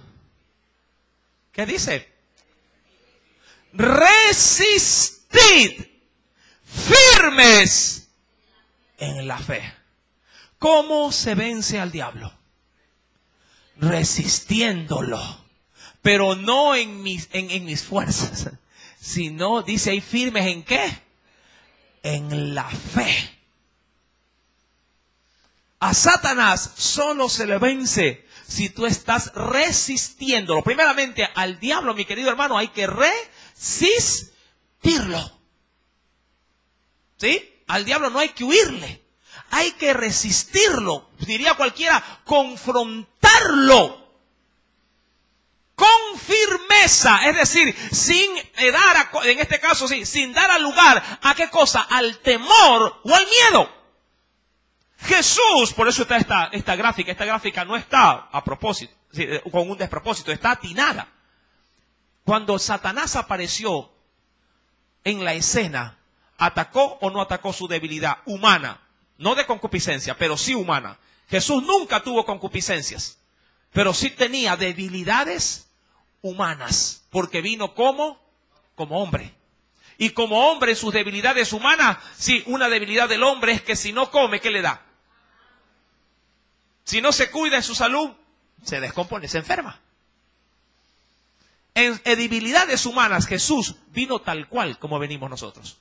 B: ¿qué dice? Resistid firmes en la fe. ¿Cómo se vence al diablo? Resistiéndolo, pero no en mis fuerzas, sino, dice ahí, firmes ¿en qué? En la fe. A Satanás solo se le vence si tú estás resistiéndolo. Primeramente, al diablo, mi querido hermano, hay que resistirlo. ¿Sí? Al diablo no hay que huirle. Hay que resistirlo. Diría cualquiera, confrontarlo. Con firmeza. Es decir, sin dar, en este caso sí, sin dar lugar a qué cosa, al temor o al miedo. Jesús, por eso está esta gráfica no está a propósito, con un despropósito, está atinada. Cuando Satanás apareció en la escena, ¿atacó o no atacó su debilidad humana? No de concupiscencia, pero sí humana. Jesús nunca tuvo concupiscencias, pero sí tenía debilidades humanas, porque vino como hombre. Y como hombre, en sus debilidades humanas, sí, una debilidad del hombre es que si no come, ¿qué le da? Si no se cuida en su salud, se descompone, se enferma. en debilidades humanas, Jesús vino tal cual como venimos nosotros.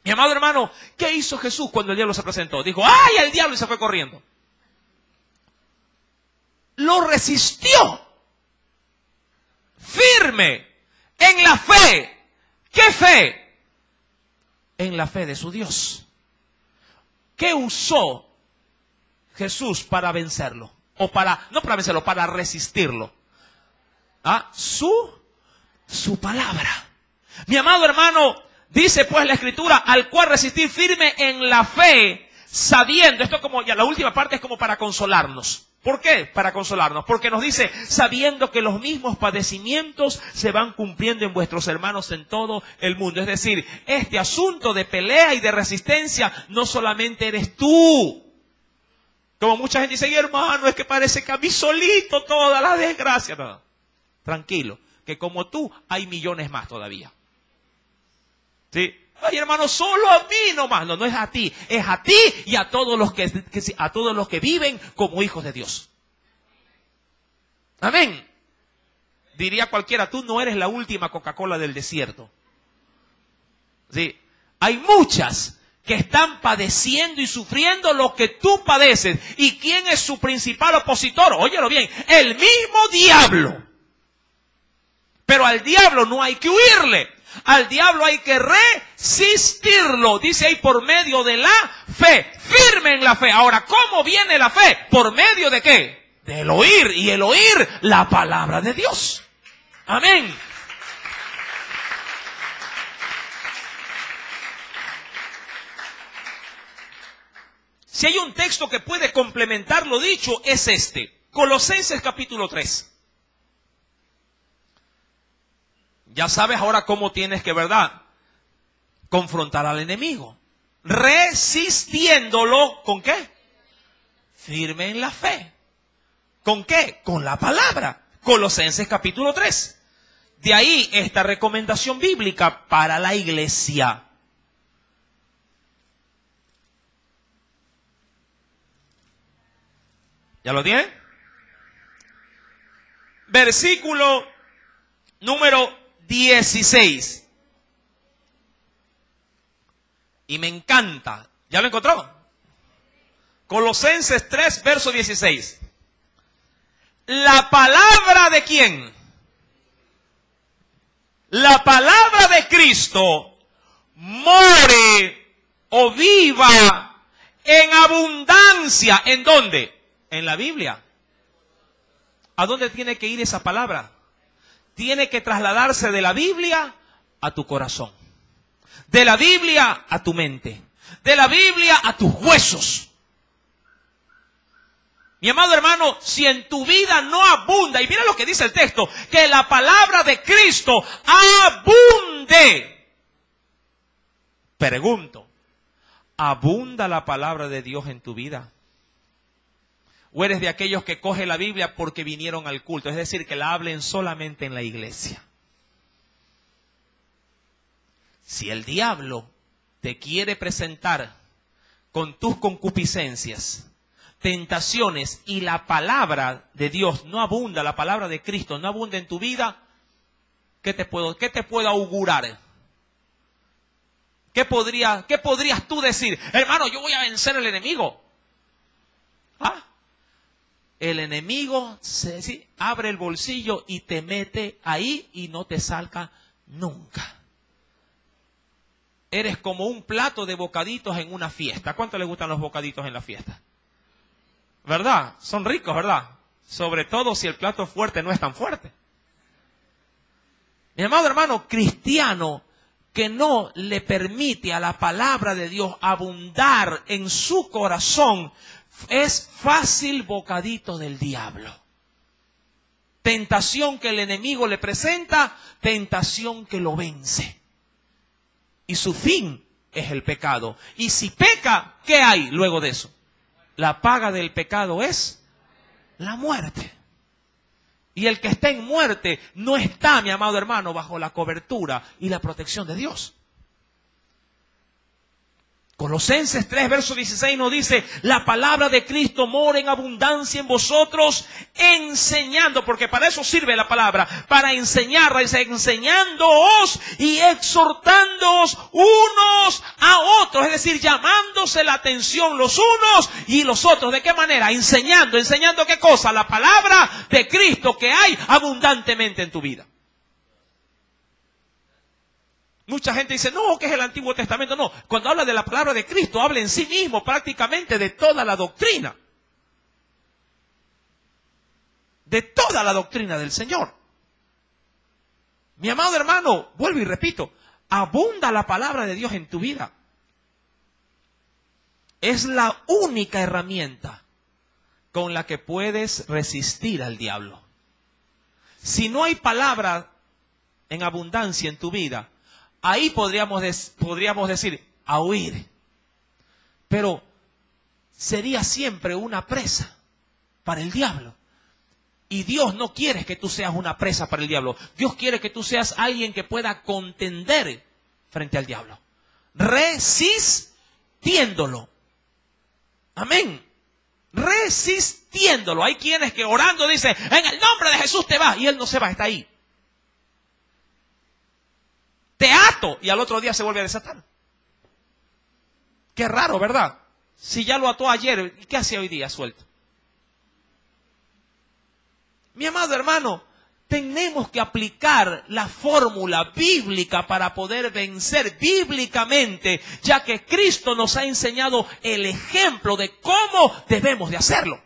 B: Mi amado hermano, ¿qué hizo Jesús cuando el diablo se presentó? Dijo, ¡ay, el diablo! Y se fue corriendo. Lo resistió. Firme en la fe. ¿Qué fe? En la fe de su Dios. ¿Qué usó Jesús para vencerlo? O para, no para vencerlo, para resistirlo. ¿Ah? Su palabra. Mi amado hermano, dice pues la Escritura, al cual resistir firme en la fe, sabiendo, esto como, ya la última parte es como para consolarnos. ¿Por qué? Para consolarnos. Porque nos dice, sabiendo que los mismos padecimientos se van cumpliendo en vuestros hermanos en todo el mundo. Es decir, este asunto de pelea y de resistencia no solamente eres tú. Como mucha gente dice, hermano, es que parece que a mí solito toda la desgracia. No, tranquilo, que como tú hay millones más todavía. ¿Sí? Ay, hermano, solo a mí nomás. No, no es a ti. Es a ti y a todos los que viven como hijos de Dios. Amén. Diría cualquiera, tú no eres la última Coca-Cola del desierto. ¿Sí? Hay muchas que están padeciendo y sufriendo lo que tú padeces. ¿Y quién es su principal opositor? Óyelo bien, el mismo diablo. Pero al diablo no hay que huirle. Al diablo hay que resistirlo. Dice ahí, por medio de la fe. Firme en la fe. Ahora, ¿cómo viene la fe? ¿Por medio de qué? Del oír. Y el oír la palabra de Dios. Amén. Si hay un texto que puede complementar lo dicho, es este. Colosenses capítulo 3. Ya sabes ahora cómo tienes que, ¿verdad?, confrontar al enemigo. Resistiéndolo, ¿con qué? Firme en la fe. ¿Con qué? Con la palabra. Colosenses capítulo 3. De ahí esta recomendación bíblica para la iglesia. ¿Ya lo tienen? Versículo número 16. Y me encanta. ¿Ya lo encontró? Colosenses 3, verso 16. La palabra de quién? La palabra de Cristo more o viva en abundancia. ¿En dónde? En la Biblia. ¿A dónde tiene que ir esa palabra? Tiene que trasladarse de la Biblia a tu corazón. De la Biblia a tu mente. De la Biblia a tus huesos. Mi amado hermano, si en tu vida no abunda, y mira lo que dice el texto, que la palabra de Cristo abunde. Pregunto, ¿abunda la palabra de Dios en tu vida? ¿O eres de aquellos que cogen la Biblia porque vinieron al culto? Es decir, que la hablen solamente en la iglesia. Si el diablo te quiere presentar con tus concupiscencias, tentaciones, y la palabra de Dios no abunda, la palabra de Cristo no abunda en tu vida, ¿qué te puedo augurar? ¿Qué podrías tú decir? Hermano, yo voy a vencer al enemigo. ¿Ah? El enemigo abre el bolsillo y te mete ahí y no te salga nunca. Eres como un plato de bocaditos en una fiesta. ¿Cuánto le gustan los bocaditos en la fiesta? ¿Verdad? Son ricos, ¿verdad? Sobre todo si el plato fuerte no es tan fuerte. Mi amado hermano, cristiano que no le permite a la palabra de Dios abundar en su corazón, es fácil bocadito del diablo. Tentación que el enemigo le presenta, tentación que lo vence. Y su fin es el pecado. Y si peca, ¿qué hay luego de eso? La paga del pecado es la muerte. Y el que está en muerte no está, mi amado hermano, bajo la cobertura y la protección de Dios. Colosenses 3, verso 16 nos dice, la palabra de Cristo mora en abundancia en vosotros, enseñando, porque para eso sirve la palabra, para enseñar, dice, enseñándoos y exhortándoos unos a otros, es decir, llamándose la atención los unos y los otros. ¿De qué manera? Enseñando ¿qué cosa? La palabra de Cristo que hay abundantemente en tu vida. Mucha gente dice, no, que es el Antiguo Testamento. No, cuando habla de la palabra de Cristo, habla en sí mismo prácticamente de toda la doctrina. De toda la doctrina del Señor. Mi amado hermano, vuelvo y repito, abunda la palabra de Dios en tu vida. Es la única herramienta con la que puedes resistir al diablo. Si no hay palabra en abundancia en tu vida, ahí podríamos decir, a huir. Pero sería siempre una presa para el diablo. Y Dios no quiere que tú seas una presa para el diablo. Dios quiere que tú seas alguien que pueda contender frente al diablo. Resistiéndolo. Amén. Resistiéndolo. Hay quienes que orando dicen, en el nombre de Jesús te vas. Y él no se va, está ahí. Te ato y al otro día se vuelve a desatar. Qué raro, ¿verdad? Si ya lo ató ayer, ¿qué hace hoy día suelto? Mi amado hermano, tenemos que aplicar la fórmula bíblica para poder vencer bíblicamente, ya que Cristo nos ha enseñado el ejemplo de cómo debemos de hacerlo.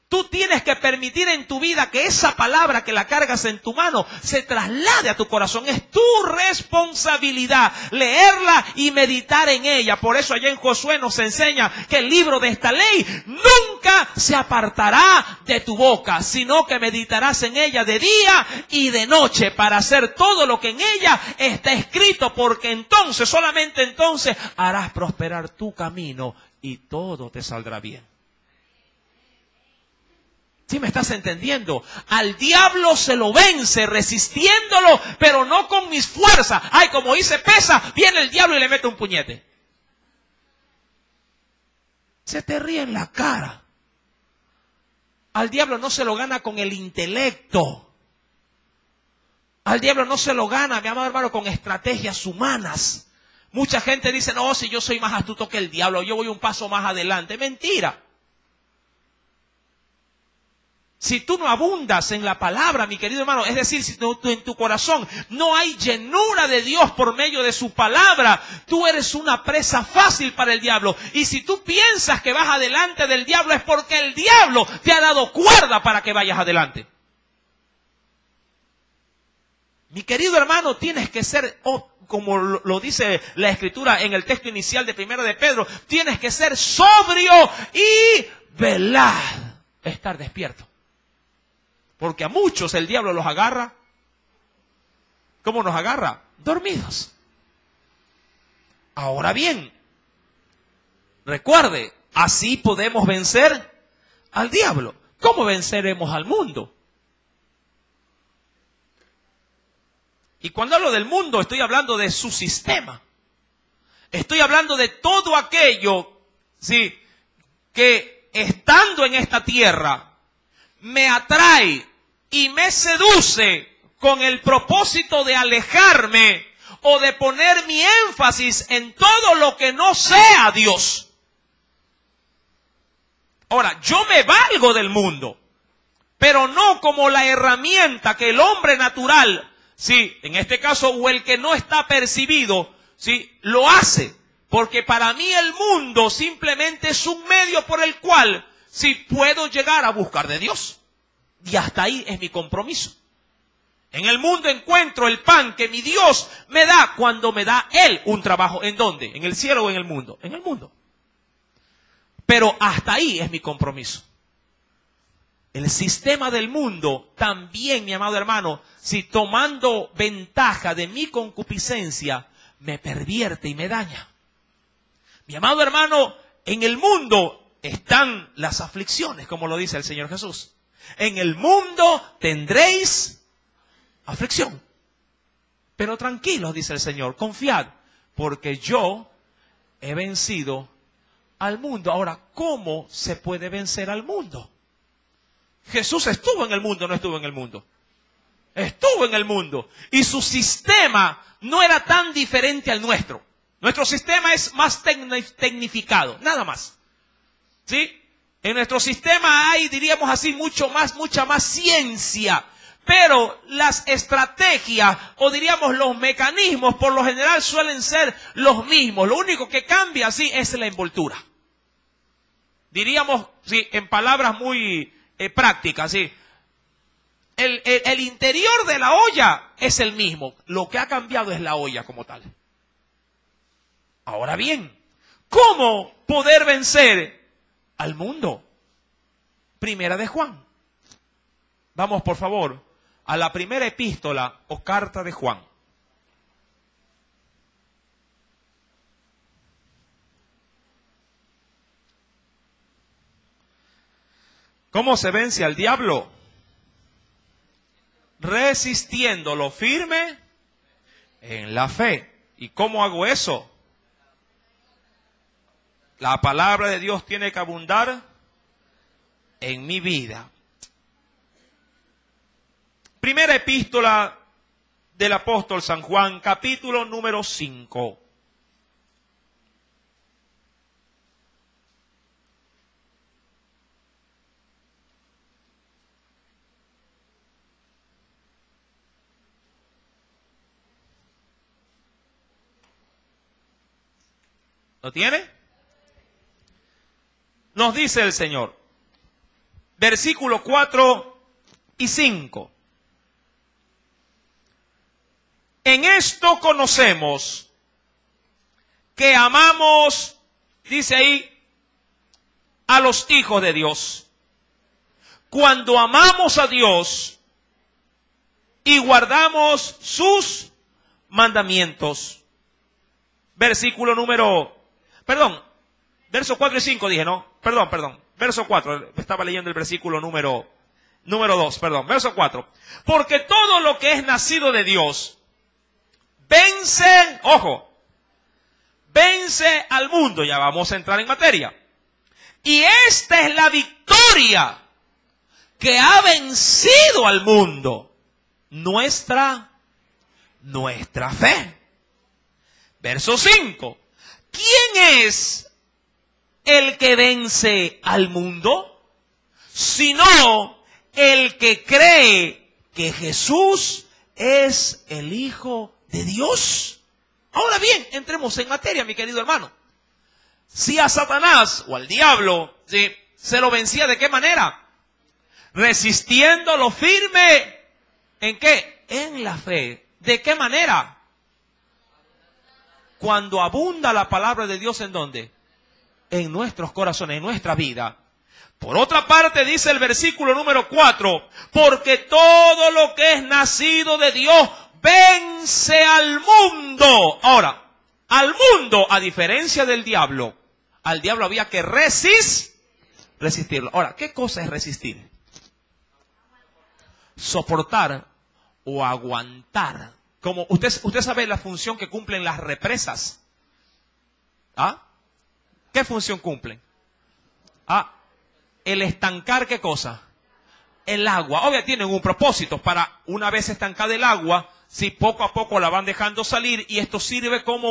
B: Tú tienes que permitir en tu vida que esa palabra que la cargas en tu mano se traslade a tu corazón. Es tu responsabilidad leerla y meditar en ella. Por eso allá en Josué nos enseña que el libro de esta ley nunca se apartará de tu boca, sino que meditarás en ella de día y de noche para hacer todo lo que en ella está escrito, porque entonces, solamente entonces, harás prosperar tu camino y todo te saldrá bien. ¿Sí me estás entendiendo? Al diablo se lo vence resistiéndolo, pero no con mis fuerzas. Ay, como hice pesa, viene el diablo y le mete un puñete. Se te ríe en la cara. Al diablo no se lo gana con el intelecto. Al diablo no se lo gana, mi amado hermano, con estrategias humanas. Mucha gente dice, no, si yo soy más astuto que el diablo, yo voy un paso más adelante. Mentira. Si tú no abundas en la palabra, mi querido hermano, es decir, si en tu corazón no hay llenura de Dios por medio de su palabra, tú eres una presa fácil para el diablo. Y si tú piensas que vas adelante del diablo, es porque el diablo te ha dado cuerda para que vayas adelante. Mi querido hermano, tienes que ser, como lo dice la Escritura en el texto inicial de 1 de Pedro, tienes que ser sobrio y velar, estar despierto. Porque a muchos el diablo los agarra. ¿Cómo nos agarra? Dormidos. Ahora bien, recuerde, así podemos vencer al diablo. ¿Cómo venceremos al mundo? Y cuando hablo del mundo, estoy hablando de su sistema. Estoy hablando de todo aquello, sí, que estando en esta tierra me atrae y me seduce con el propósito de alejarme o de poner mi énfasis en todo lo que no sea Dios. Ahora, yo me valgo del mundo, pero no como la herramienta que el hombre natural, sí, en este caso, o el que no está percibido, sí, lo hace. Porque para mí el mundo simplemente es un medio por el cual, sí, puedo llegar a buscar de Dios. Y hasta ahí es mi compromiso. En el mundo encuentro el pan que mi Dios me da cuando me da Él un trabajo. ¿En dónde? ¿En el cielo o en el mundo? En el mundo. Pero hasta ahí es mi compromiso. El sistema del mundo también, mi amado hermano, si tomando ventaja de mi concupiscencia, me pervierte y me daña. Mi amado hermano, en el mundo están las aflicciones, como lo dice el Señor Jesús. En el mundo tendréis aflicción. Pero tranquilos, dice el Señor, confiad, porque yo he vencido al mundo. Ahora, ¿cómo se puede vencer al mundo? Jesús estuvo en el mundo, no estuvo en el mundo. Estuvo en el mundo. Y su sistema no era tan diferente al nuestro. Nuestro sistema es más tecnificado, nada más. ¿Sí? En nuestro sistema hay, diríamos así, mucha más ciencia. Pero las estrategias, o diríamos los mecanismos, por lo general suelen ser los mismos. Lo único que cambia, así, es la envoltura. Diríamos, sí, en palabras muy prácticas, sí. El interior de la olla es el mismo. Lo que ha cambiado es la olla como tal. Ahora bien, ¿cómo poder vencer al mundo? Primera de Juan. Vamos, por favor, a la primera epístola o carta de Juan. ¿Cómo se vence al diablo? Resistiéndolo firme en la fe. ¿Y cómo hago eso? La palabra de Dios tiene que abundar en mi vida. Primera epístola del apóstol San Juan, capítulo número 5. ¿Lo tiene? Nos dice el Señor, versículos 4 y 5. En esto conocemos que amamos, dice ahí, a los hijos de Dios. Cuando amamos a Dios y guardamos sus mandamientos. Versículo número, verso 4 y 5 dije, ¿no? Perdón. Verso 4, estaba leyendo el versículo número 2, verso 4. Porque todo lo que es nacido de Dios vence, ojo, vence al mundo. Ya vamos a entrar en materia. Y esta es la victoria que ha vencido al mundo. Nuestra fe. Verso 5. ¿Quién es el que vence al mundo? Sino el que cree que Jesús es el Hijo de Dios. Ahora bien, entremos en materia, mi querido hermano. Si a Satanás o al diablo, ¿sí?, se lo vencía, ¿de qué manera? Resistiéndolo firme. ¿En qué? En la fe. ¿De qué manera? Cuando abunda la palabra de Dios, ¿en dónde? En nuestros corazones, en nuestra vida. Por otra parte, dice el versículo número 4, porque todo lo que es nacido de Dios vence al mundo. Ahora, al mundo, a diferencia del diablo, al diablo había que resistirlo. Ahora, ¿qué cosa es resistir? Soportar o aguantar. Como usted sabe la función que cumplen las represas. ¿Ah? ¿Qué función cumplen? El estancar, ¿qué cosa? El agua. Obviamente tienen un propósito para, una vez estancada el agua, si poco a poco la van dejando salir, y esto sirve como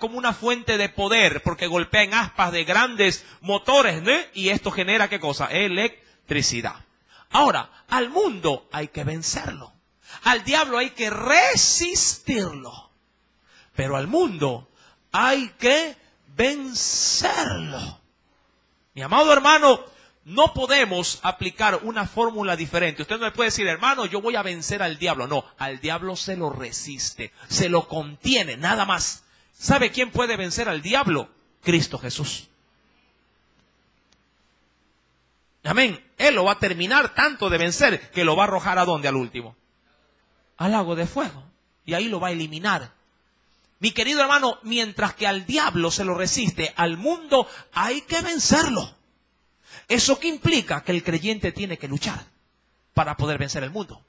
B: como una fuente de poder, porque golpean aspas de grandes motores, ¿no? Y esto genera, ¿qué cosa? Electricidad. Ahora, al mundo hay que vencerlo. Al diablo hay que resistirlo. Pero al mundo hay que vencerlo. Mi amado hermano, no podemos aplicar una fórmula diferente. Usted no le puede decir, hermano, yo voy a vencer al diablo. No, al diablo se lo resiste, se lo contiene, nada más. ¿Sabe quién puede vencer al diablo? Cristo Jesús. Amén. Él lo va a terminar tanto de vencer que lo va a arrojar ¿a dónde al último? Al lago de fuego. Y ahí lo va a eliminar. Mi querido hermano, mientras que al diablo se lo resiste, al mundo hay que vencerlo. ¿Eso qué implica? Que el creyente tiene que luchar para poder vencer el mundo.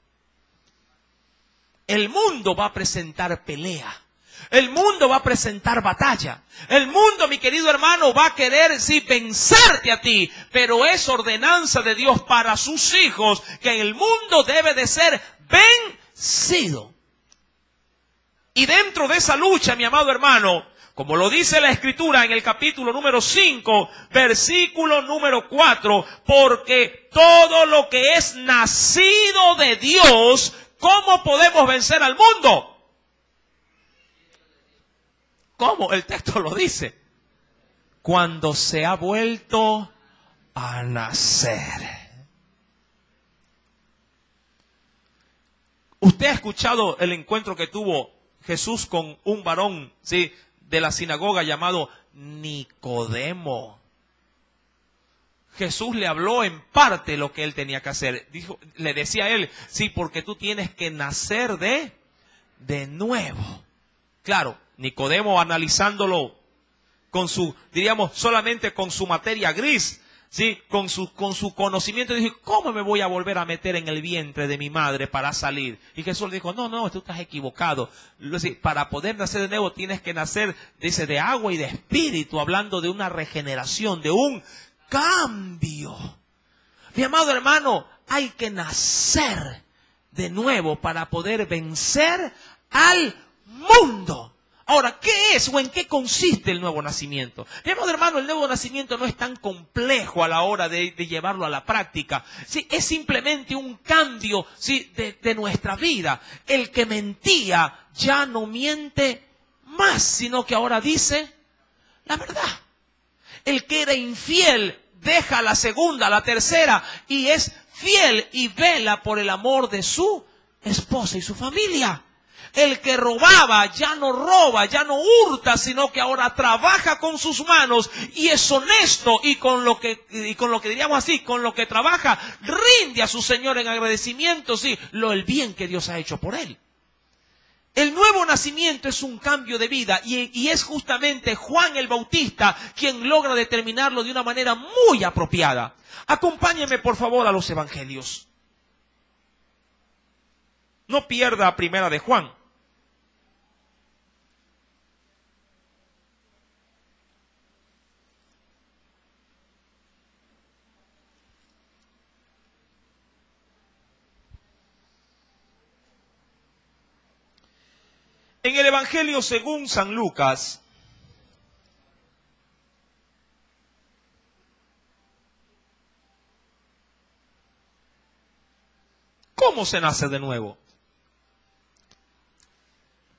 B: El mundo va a presentar pelea. El mundo va a presentar batalla. El mundo, mi querido hermano, va a querer, sí, vencerte a ti. Pero es ordenanza de Dios para sus hijos que el mundo debe de ser vencido. Y dentro de esa lucha, mi amado hermano, como lo dice la Escritura en el capítulo número 5, versículo número 4, porque todo lo que es nacido de Dios, ¿cómo podemos vencer al mundo? ¿Cómo? El texto lo dice. Cuando se ha vuelto a nacer. ¿Usted ha escuchado el encuentro que tuvo Jesús con un varón, sí, de la sinagoga llamado Nicodemo? Jesús le habló en parte lo que él tenía que hacer. Le decía a él, sí, porque tú tienes que nacer de nuevo. Claro, Nicodemo, analizándolo con su, diríamos, solamente con su materia gris, sí, con su conocimiento, dijo, ¿cómo me voy a volver a meter en el vientre de mi madre para salir? Y Jesús le dijo, no, tú estás equivocado. Para poder nacer de nuevo tienes que nacer, dice, de agua y de espíritu, hablando de una regeneración, de un cambio. Mi amado hermano, hay que nacer de nuevo para poder vencer al mundo. Ahora, ¿qué es o en qué consiste el nuevo nacimiento? Mi amado hermano, el nuevo nacimiento no es tan complejo a la hora de llevarlo a la práctica. Sí, es simplemente un cambio, sí, de nuestra vida. El que mentía ya no miente más, sino que ahora dice la verdad. El que era infiel deja la segunda, la tercera, y es fiel y vela por el amor de su esposa y su familia. El que robaba ya no roba, ya no hurta, sino que ahora trabaja con sus manos y es honesto, y con lo que diríamos así, con lo que trabaja, rinde a su Señor en agradecimiento, sí, el bien que Dios ha hecho por él. El nuevo nacimiento es un cambio de vida y es justamente Juan el Bautista quien logra determinarlo de una manera muy apropiada. Acompáñenme por favor a los evangelios. No pierda Primera de Juan. En el Evangelio según San Lucas, ¿cómo se nace de nuevo?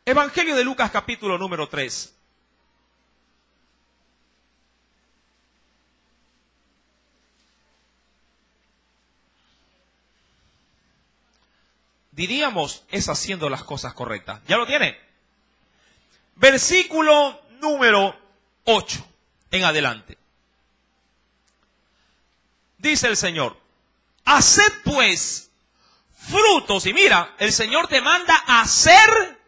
B: Evangelio de Lucas capítulo número 3. Diríamos, es haciendo las cosas correctas. ¿Ya lo tiene? Versículo número 8 en adelante. Dice el Señor, haced pues frutos. Y mira, el Señor te manda a hacer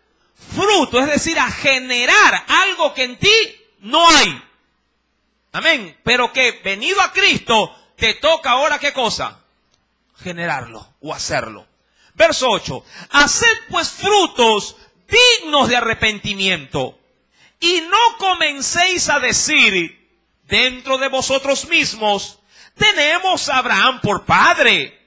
B: fruto, es decir, a generar algo que en ti no hay. Amén. Pero que venido a Cristo, te toca ahora, ¿qué cosa? Generarlo o hacerlo. Verso 8. Haced pues frutos dignos de arrepentimiento, y no comencéis a decir dentro de vosotros mismos, tenemos a Abraham por padre,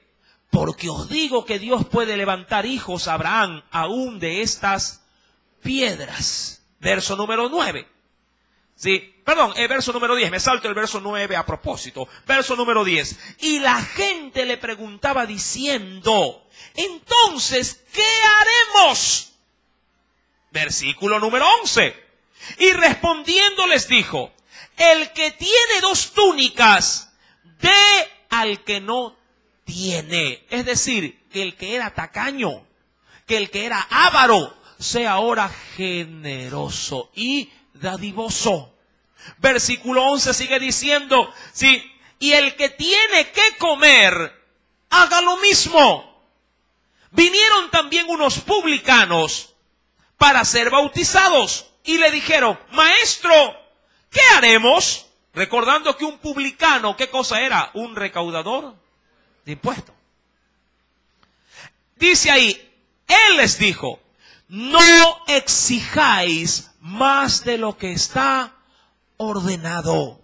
B: porque os digo que Dios puede levantar hijos a Abraham aún de estas piedras. Verso número 9. Sí, perdón, verso número 10, me salto el verso 9 a propósito. Verso número 10. Y la gente le preguntaba diciendo, entonces, ¿qué haremos? Versículo número 11. Y respondiendo les dijo, el que tiene 2 túnicas, dé al que no tiene. Es decir, que el que era tacaño, que el que era avaro, sea ahora generoso y dadivoso. Versículo 11 sigue diciendo, sí, y el que tiene que comer, haga lo mismo. Vinieron también unos publicanos para ser bautizados y le dijeron, maestro, ¿qué haremos? Recordando que un publicano, ¿qué cosa era? Un recaudador de impuestos. Dice ahí, él les dijo, no exijáis más de lo que está ordenado.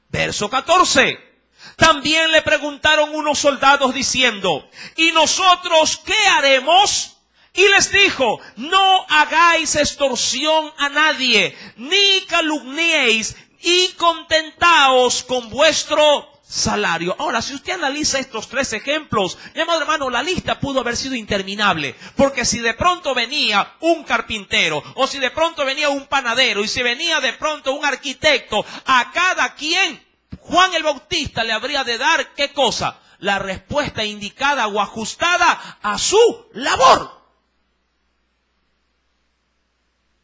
B: Verso 14. También le preguntaron unos soldados diciendo, ¿y nosotros qué haremos? Y les dijo, no hagáis extorsión a nadie, ni calumniéis, y contentaos con vuestro salario. Ahora, si usted analiza estos tres ejemplos, mi amado hermano, la lista pudo haber sido interminable, porque si de pronto venía un carpintero, o si de pronto venía un panadero, y si venía de pronto un arquitecto, a cada quien Juan el Bautista le habría de dar, ¿qué cosa? La respuesta indicada o ajustada a su labor.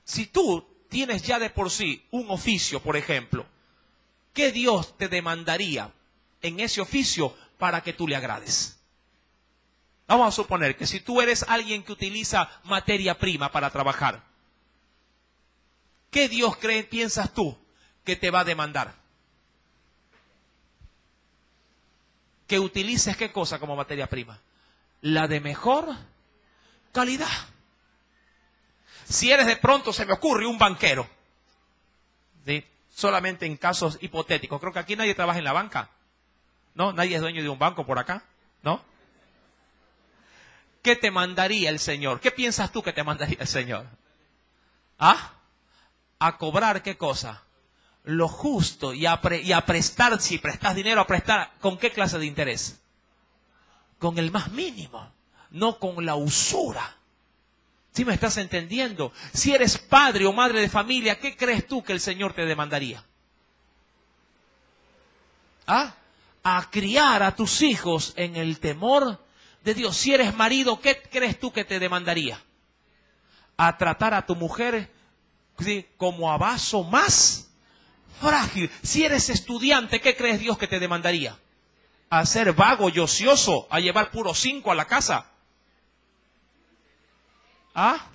B: Si tú tienes ya de por sí un oficio, por ejemplo, ¿qué Dios te demandaría en ese oficio para que tú le agrades? Vamos a suponer que si tú eres alguien que utiliza materia prima para trabajar, ¿qué Dios piensas tú que te va a demandar? Que utilices ¿qué cosa como materia prima? La de mejor calidad. Si eres de pronto, se me ocurre, un banquero, ¿sí? Solamente en casos hipotéticos. Creo que aquí nadie trabaja en la banca, ¿no? Nadie es dueño de un banco por acá, ¿no? ¿Qué te mandaría el Señor? ¿Qué piensas tú que te mandaría el Señor? ¿Ah? A cobrar ¿qué cosa? Lo justo y a prestar, si prestas dinero, a prestar, ¿con qué clase de interés? Con el más mínimo, no con la usura. ¿Sí me estás entendiendo? Si eres padre o madre de familia, ¿qué crees tú que el Señor te demandaría? ¿Ah? A criar a tus hijos en el temor de Dios. Si eres marido, ¿qué crees tú que te demandaría? A tratar a tu mujer, ¿sí?, como a vaso más frágil. Si eres estudiante, ¿qué crees Dios que te demandaría? A ser vago y ocioso, a llevar puro 5 a la casa. ¿Ah?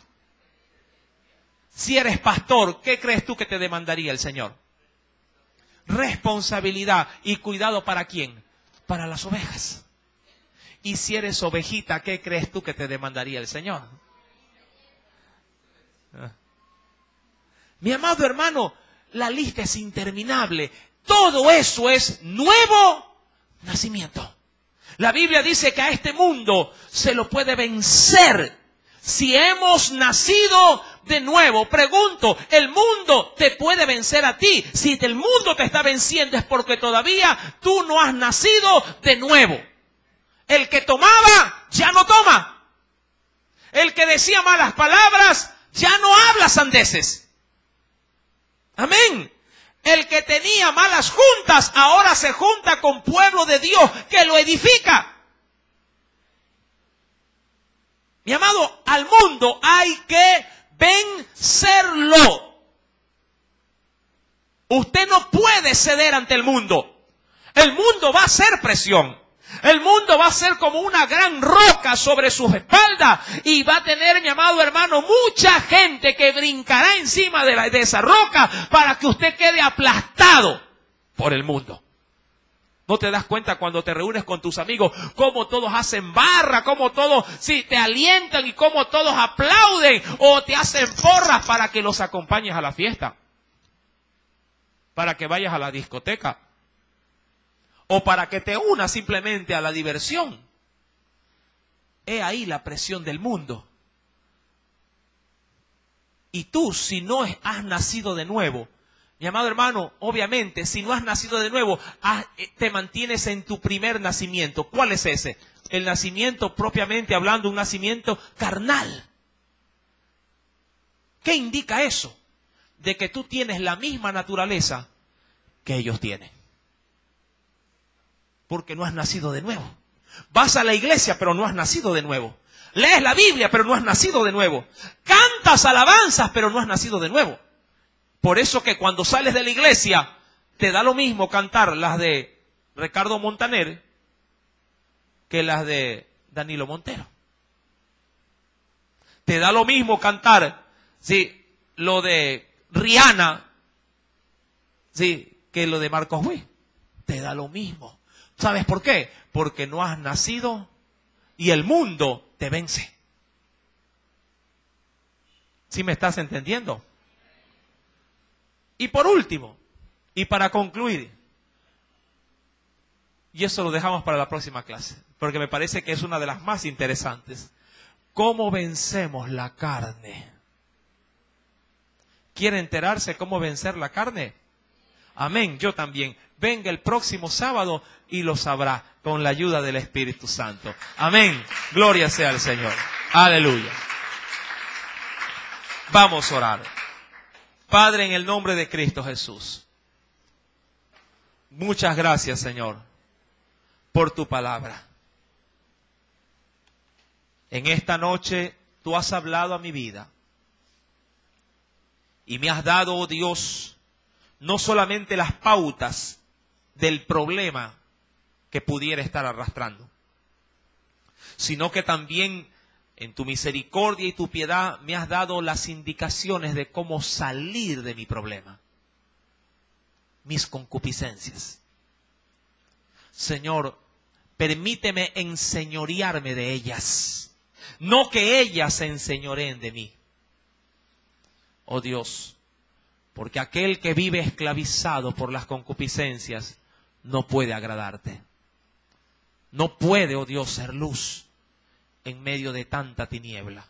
B: Si eres pastor, ¿qué crees tú que te demandaría el Señor? Responsabilidad y cuidado, ¿para quién? Para las ovejas. Y si eres ovejita, ¿qué crees tú que te demandaría el Señor? Mi amado hermano, la lista es interminable. Todo eso es nuevo nacimiento. La Biblia dice que a este mundo se lo puede vencer si hemos nacido de nuevo. Pregunto, ¿el mundo te puede vencer a ti? Si el mundo te está venciendo es porque todavía tú no has nacido de nuevo. El que tomaba, ya no toma. El que decía malas palabras, ya no habla sandeces. Amén. El que tenía malas juntas, ahora se junta con pueblo de Dios que lo edifica. Mi amado, al mundo hay que vencerlo. Usted no puede ceder ante el mundo. El mundo va a hacer presión. El mundo va a ser como una gran roca sobre sus espaldas y va a tener, mi amado hermano, mucha gente que brincará encima de esa roca para que usted quede aplastado por el mundo. ¿No te das cuenta cuando te reúnes con tus amigos cómo todos hacen barra, cómo todos sí, te alientan y cómo todos aplauden o te hacen porras para que los acompañes a la fiesta? Para que vayas a la discoteca. O para que te unas simplemente a la diversión. He ahí la presión del mundo. Y tú, si no has nacido de nuevo, mi amado hermano, obviamente, si no has nacido de nuevo, te mantienes en tu primer nacimiento. ¿Cuál es ese? El nacimiento propiamente hablando, un nacimiento carnal. ¿Qué indica eso? De que tú tienes la misma naturaleza que ellos tienen. Porque no has nacido de nuevo. Vas a la iglesia, pero no has nacido de nuevo. Lees la Biblia, pero no has nacido de nuevo. Cantas alabanzas, pero no has nacido de nuevo. Por eso que cuando sales de la iglesia, te da lo mismo cantar las de Ricardo Montaner que las de Danilo Montero. Te da lo mismo cantar, sí, lo de Rihanna, sí, que lo de Marcos Witt. Te da lo mismo. ¿Sabes por qué? Porque no has nacido y el mundo te vence. ¿Sí me estás entendiendo? Y por último, y para concluir, y eso lo dejamos para la próxima clase, porque me parece que es una de las más interesantes. ¿Cómo vencemos la carne? ¿Quiere enterarse cómo vencer la carne? Amén, yo también. Venga el próximo sábado y lo sabrá con la ayuda del Espíritu Santo. Amén, gloria sea al Señor. Aleluya. Vamos a orar. Padre, en el nombre de Cristo Jesús, muchas gracias, Señor, por tu palabra. En esta noche tú has hablado a mi vida y me has dado, oh Dios, no solamente las pautas del problema que pudiera estar arrastrando, sino que también en tu misericordia y tu piedad me has dado las indicaciones de cómo salir de mi problema, mis concupiscencias. Señor, permíteme enseñorearme de ellas, no que ellas se enseñoreen de mí. Oh Dios, porque aquel que vive esclavizado por las concupiscencias no puede agradarte. No puede, oh Dios, ser luz en medio de tanta tiniebla.